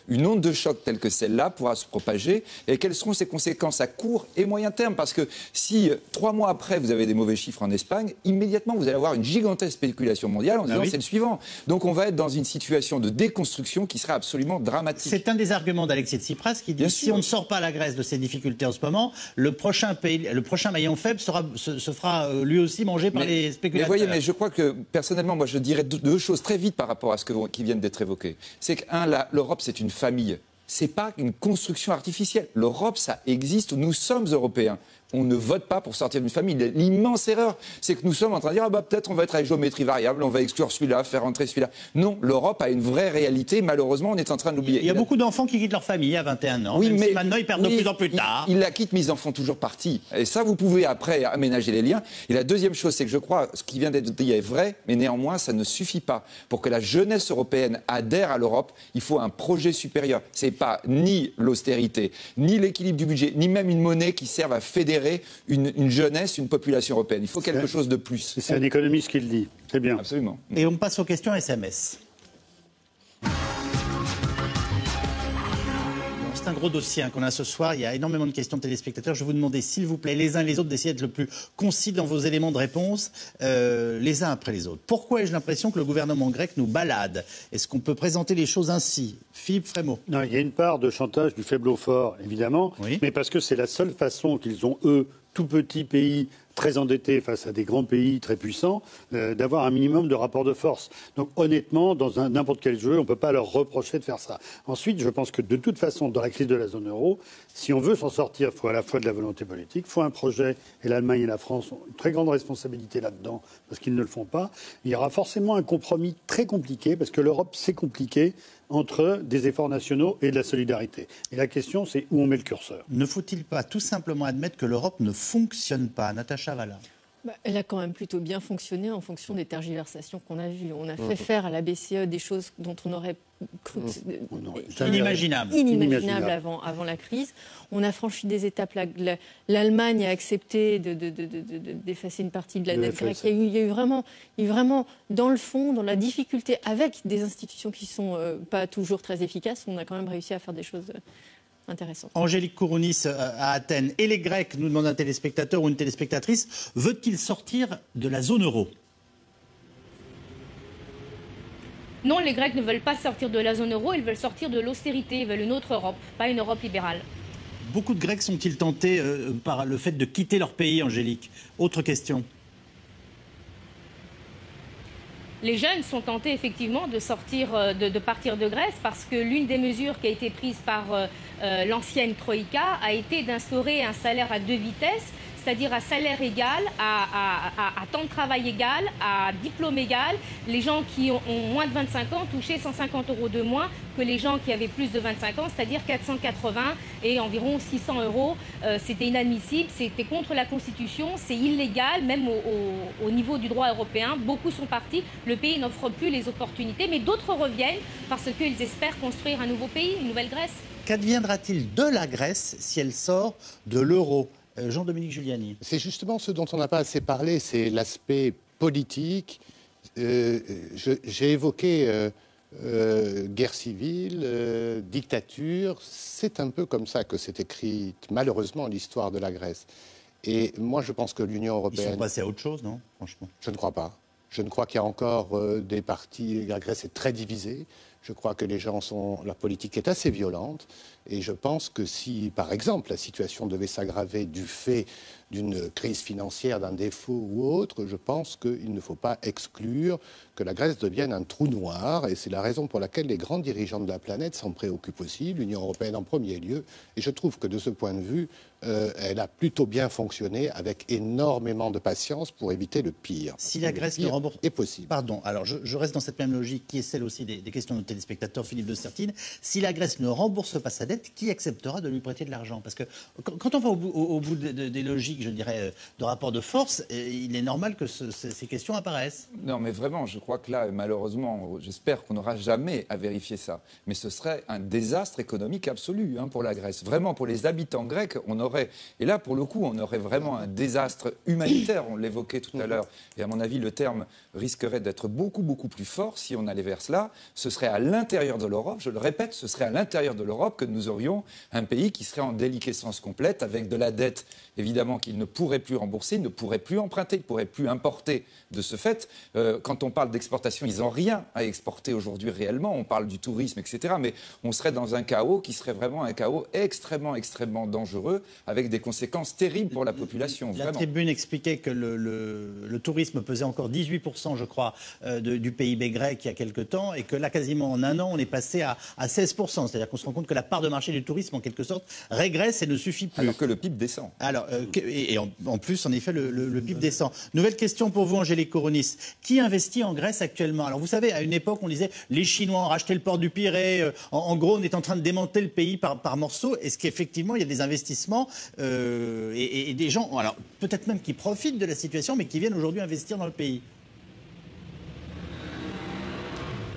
A: une onde de choc telle que celle-là pourra se propager et quelles seront ses conséquences à court et moyen terme. Parce que si 3 mois après, vous avez des mauvais chiffres en Espagne, immédiatement, vous allez avoir une gigantesque spéculation mondiale en disant c'est le suivant. Donc on va être dans une situation de déconstruction qui serait absolument dramatique.
B: C'est un des arguments d'Alexis Tsipras qui dit si on ne sort pas la Grèce de ses difficultés en ce moment, le prochain maillon faible se fera lui aussi manger par les spéculateurs.
A: Mais voyez, mais je crois que personnellement, moi je dirais deux choses très vite par rapport à ce qui viennent d'être évoquées. C'est que, l'Europe c'est une famille. C'est pas une construction artificielle. L'Europe, ça existe, nous sommes européens. On ne vote pas pour sortir d'une famille. L'immense erreur, c'est que nous sommes en train de dire peut-être on va être à géométrie variable, on va exclure celui-là, faire entrer celui-là. Non, l'Europe a une vraie réalité. Malheureusement, on est en train de l'oublier.
B: Il y a beaucoup d'enfants qui quittent leur famille à 21 ans.
A: Oui, mais
B: maintenant ils perdent de plus en plus tard.
A: Ils la quittent, mais ils en font toujours partie. Et ça, vous pouvez après aménager les liens. Et la deuxième chose, c'est que je crois ce qui vient d'être dit est vrai, mais néanmoins, ça ne suffit pas. Pour que la jeunesse européenne adhère à l'Europe, il faut un projet supérieur. C'est pas ni l'austérité, ni l'équilibre du budget, ni même une monnaie qui serve à fédérer une jeunesse, une population européenne. Il faut quelque chose de plus.
F: C'est un économiste qui le dit. C'est bien.
A: Absolument.
B: Et on passe aux questions SMS. C'est un gros dossier qu'on a ce soir. Il y a énormément de questions de téléspectateurs. Je vais vous demander, s'il vous plaît, les uns et les autres, d'essayer d'être le plus concis dans vos éléments de réponse, les uns après les autres. Pourquoi ai-je l'impression que le gouvernement grec nous balade? Est-ce qu'on peut présenter les choses ainsi? Philippe Frémaux.
F: Non, il y a une part de chantage du faible au fort, évidemment, mais parce que c'est la seule façon qu'ils ont, eux, tout petits pays très endettés face à des grands pays très puissants, d'avoir un minimum de rapport de force. Donc honnêtement, dans n'importe quel jeu, on ne peut pas leur reprocher de faire ça. Ensuite, je pense que de toute façon, dans la crise de la zone euro, si on veut s'en sortir, il faut à la fois de la volonté politique, il faut un projet, et l'Allemagne et la France ont une très grande responsabilité là-dedans, parce qu'ils ne le font pas. Il y aura forcément un compromis très compliqué, parce que l'Europe, c'est compliqué, entre des efforts nationaux et de la solidarité. Et la question, c'est où on met le curseur.
B: Ne faut-il pas tout simplement admettre que l'Europe ne fonctionne pas? Natacha Valla.
C: Elle a quand même plutôt bien fonctionné en fonction des tergiversations qu'on a vues. On a fait faire à la BCE des choses dont on aurait cru
B: inimaginables
C: avant la crise. On a franchi des étapes. L'Allemagne a accepté d'effacer une partie de la dette grecque. Il y a eu vraiment, dans le fond, dans la difficulté, avec des institutions qui ne sont pas toujours très efficaces, on a quand même réussi à faire des choses intéressant.
B: Angélique Kourounis à Athènes. Et les Grecs, nous demande un téléspectateur ou une téléspectatrice, veut-il sortir de la zone euro?
D: Non, les Grecs ne veulent pas sortir de la zone euro, ils veulent sortir de l'austérité, ils veulent une autre Europe, pas une Europe libérale.
B: Beaucoup de Grecs sont-ils tentés par le fait de quitter leur pays, Angélique? Autre question.
D: Les jeunes sont tentés effectivement de sortir, de partir de Grèce parce que l'une des mesures qui a été prise par l'ancienne Troïka a été d'instaurer un salaire à deux vitesses, c'est-à-dire à salaire égal, à temps de travail égal, à diplôme égal. Les gens qui ont moins de 25 ans touchaient 150 € de moins que les gens qui avaient plus de 25 ans, c'est-à-dire 480 et environ 600 €. C'était inadmissible, c'était contre la Constitution, c'est illégal, même au niveau du droit européen. Beaucoup sont partis, le pays n'offre plus les opportunités, mais d'autres reviennent parce qu'ils espèrent construire un nouveau pays, une nouvelle Grèce.
B: Qu'adviendra-t-il de la Grèce si elle sort de l'euro? Jean-Dominique Giuliani.
E: C'est justement ce dont on n'a pas assez parlé, c'est l'aspect politique. J'ai évoqué guerre civile, dictature. C'est un peu comme ça que s'est écrite malheureusement l'histoire de la Grèce. Et moi, je pense que l'Union européenne...
B: Ils sont passés à autre chose, non? Franchement.
E: Je ne crois pas. Je ne crois qu'il y a encore des partis... La Grèce est très divisée. Je crois que les gens sont... La politique est assez violente. Et je pense que si, par exemple, la situation devait s'aggraver du fait d'une crise financière, d'un défaut ou autre, je pense qu'il ne faut pas exclure que la Grèce devienne un trou noir. Et c'est la raison pour laquelle les grands dirigeants de la planète s'en préoccupent aussi, l'Union européenne en premier lieu. Et je trouve que de ce point de vue, elle a plutôt bien fonctionné avec énormément de patience pour éviter le pire.
B: Si la Grèce ne rembourse...
E: est possible.
B: Pardon, alors je reste dans cette même logique qui est celle aussi des questions de nos téléspectateurs, Philippe de Sertine. Si la Grèce ne rembourse pas sa dette, qui acceptera de lui prêter de l'argent? Parce que quand on va au bout des logiques, je dirais, de rapport de force, il est normal que ces questions apparaissent.
A: Non, mais vraiment, je crois que là, malheureusement, j'espère qu'on n'aura jamais à vérifier ça. Mais ce serait un désastre économique absolu pour la Grèce. Vraiment, pour les habitants grecs, on aurait... Et là, pour le coup, on aurait vraiment un désastre humanitaire, on l'évoquait tout à l'heure. Et à mon avis, le terme risquerait d'être beaucoup, beaucoup plus fort si on allait vers cela. Ce serait à l'intérieur de l'Europe, je le répète, ce serait à l'intérieur de l'Europe que nous aurions un pays qui serait en déliquescence complète, avec de la dette, évidemment, qu'il ne pourrait plus rembourser, ne pourrait plus emprunter, ne pourrait plus importer de ce fait. Quand on parle d'exportation, ils n'ont rien à exporter aujourd'hui réellement. On parle du tourisme, etc. Mais on serait dans un chaos qui serait vraiment un chaos extrêmement, extrêmement dangereux, avec des conséquences terribles pour la population.
B: La tribune expliquait que le tourisme pesait encore 18%, je crois, du PIB grec il y a quelque temps, et que là, quasiment en un an, on est passé à 16%. C'est-à-dire qu'on se rend compte que la part de marché du tourisme, en quelque sorte, régresse et ne suffit plus.
A: Alors que le PIB descend.
B: Alors, et en plus, en effet, le PIB descend. Nouvelle question pour vous, Angélique Kourounis. Qui investit en Grèce actuellement? Alors, vous savez, à une époque, on disait les Chinois ont racheté le port du Pirée. En gros, on est en train de démanteler le pays par morceaux. Est-ce qu'effectivement, il y a des investissements et des gens, alors peut-être même qui profitent de la situation, mais qui viennent aujourd'hui investir dans le pays?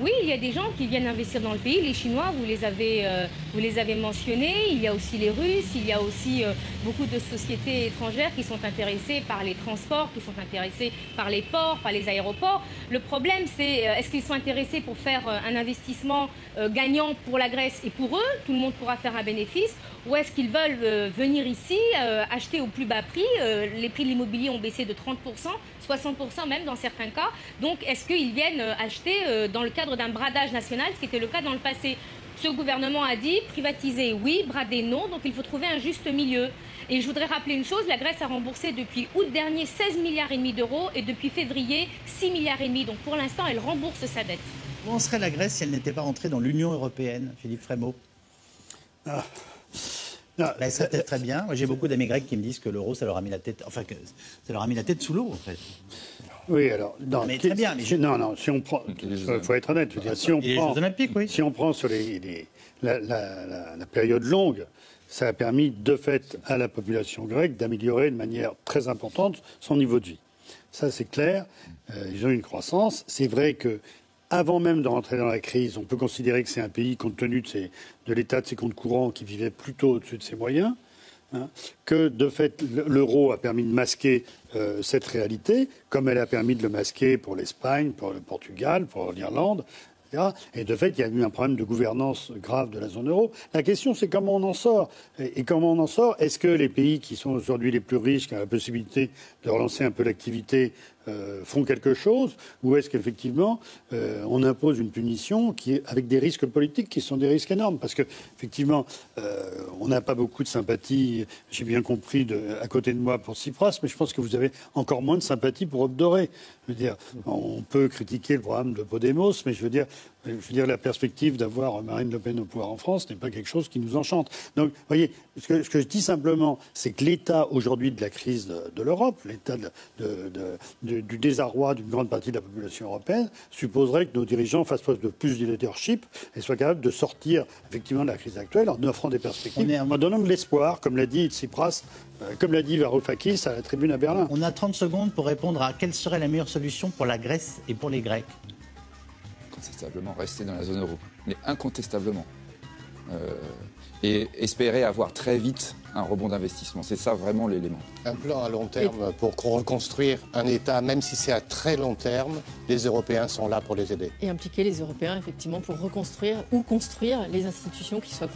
D: Oui, il y a des gens qui viennent investir dans le pays. Les Chinois, vous les avez mentionnés. Il y a aussi les Russes. Il y a aussi beaucoup de sociétés étrangères qui sont intéressées par les transports, qui sont intéressées par les ports, par les aéroports. Le problème, c'est est-ce qu'ils sont intéressés pour faire un investissement gagnant pour la Grèce et pour eux, tout le monde pourra faire un bénéfice, ou est-ce qu'ils veulent venir ici, acheter au plus bas prix? Les prix de l'immobilier ont baissé de 30%, 60% même dans certains cas. Donc, est-ce qu'ils viennent acheter dans le cadre d'un bradage national, ce qui était le cas dans le passé? Ce gouvernement a dit privatiser oui, brader non, donc il faut trouver un juste milieu. Et je voudrais rappeler une chose, la Grèce a remboursé depuis août dernier 16,5 milliards d'euros et depuis février 6,5 milliards. Donc pour l'instant, elle rembourse sa dette.
B: Comment serait la Grèce si elle n'était pas rentrée dans l'Union européenne, Philippe Frémaux? Ça serait peut-être très bien. Moi, j'ai beaucoup d'amis grecs qui me disent que l'euro, ça leur a mis la tête, enfin que ça leur a mis la tête sous l'eau, en fait.
F: Oui, alors, non,
B: mais très bien. Mais
F: non, si on prend, il faut être honnête. Je veux dire, si on prend, si on prend sur la période longue, ça a permis de fait à la population grecque d'améliorer de manière très importante son niveau de vie. Ça, c'est clair. Ils ont une croissance. C'est vrai que avant même de rentrer dans la crise, on peut considérer que c'est un pays, compte tenu de l'état de ses comptes courants, qui vivait plutôt au-dessus de ses moyens. Que de fait l'euro a permis de masquer cette réalité, comme elle a permis de le masquer pour l'Espagne, pour le Portugal, pour l'Irlande, etc. Et de fait, il y a eu un problème de gouvernance grave de la zone euro. La question, c'est comment on en sort. Et comment on en sort? Est-ce que les pays qui sont aujourd'hui les plus riches, qui ont la possibilité de relancer un peu l'activité, font quelque chose, ou est-ce qu'effectivement on impose une punition qui est avec des risques politiques qui sont des risques énormes? Parce que effectivement, on n'a pas beaucoup de sympathie, j'ai bien compris, à côté de moi pour Tsipras, mais je pense que vous avez encore moins de sympathie pour Obdoré. Je veux dire, on peut critiquer le programme de Podemos, mais je veux dire, la perspective d'avoir Marine Le Pen au pouvoir en France n'est pas quelque chose qui nous enchante. Donc, vous voyez, ce que je dis simplement, c'est que l'état aujourd'hui de la crise de l'Europe, l'état du désarroi d'une grande partie de la population européenne, supposerait que nos dirigeants fassent preuve de plus de leadership et soient capables de sortir effectivement de la crise actuelle en offrant des perspectives, en donnant de l'espoir, comme l'a dit Tsipras, comme l'a dit Varoufakis à la tribune à Berlin.
B: On a 30 secondes pour répondre à quelle serait la meilleure solution pour la Grèce et pour les Grecs.
A: Incontestablement rester dans la zone euro, mais incontestablement. Et espérer avoir très vite un rebond d'investissement. C'est ça vraiment l'élément.
E: Un plan à long terme pour reconstruire un État, même si c'est à très long terme, les Européens sont là pour les aider.
C: Et impliquer les Européens, effectivement, pour reconstruire ou construire les institutions qui soient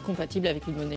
C: compatibles avec une monnaie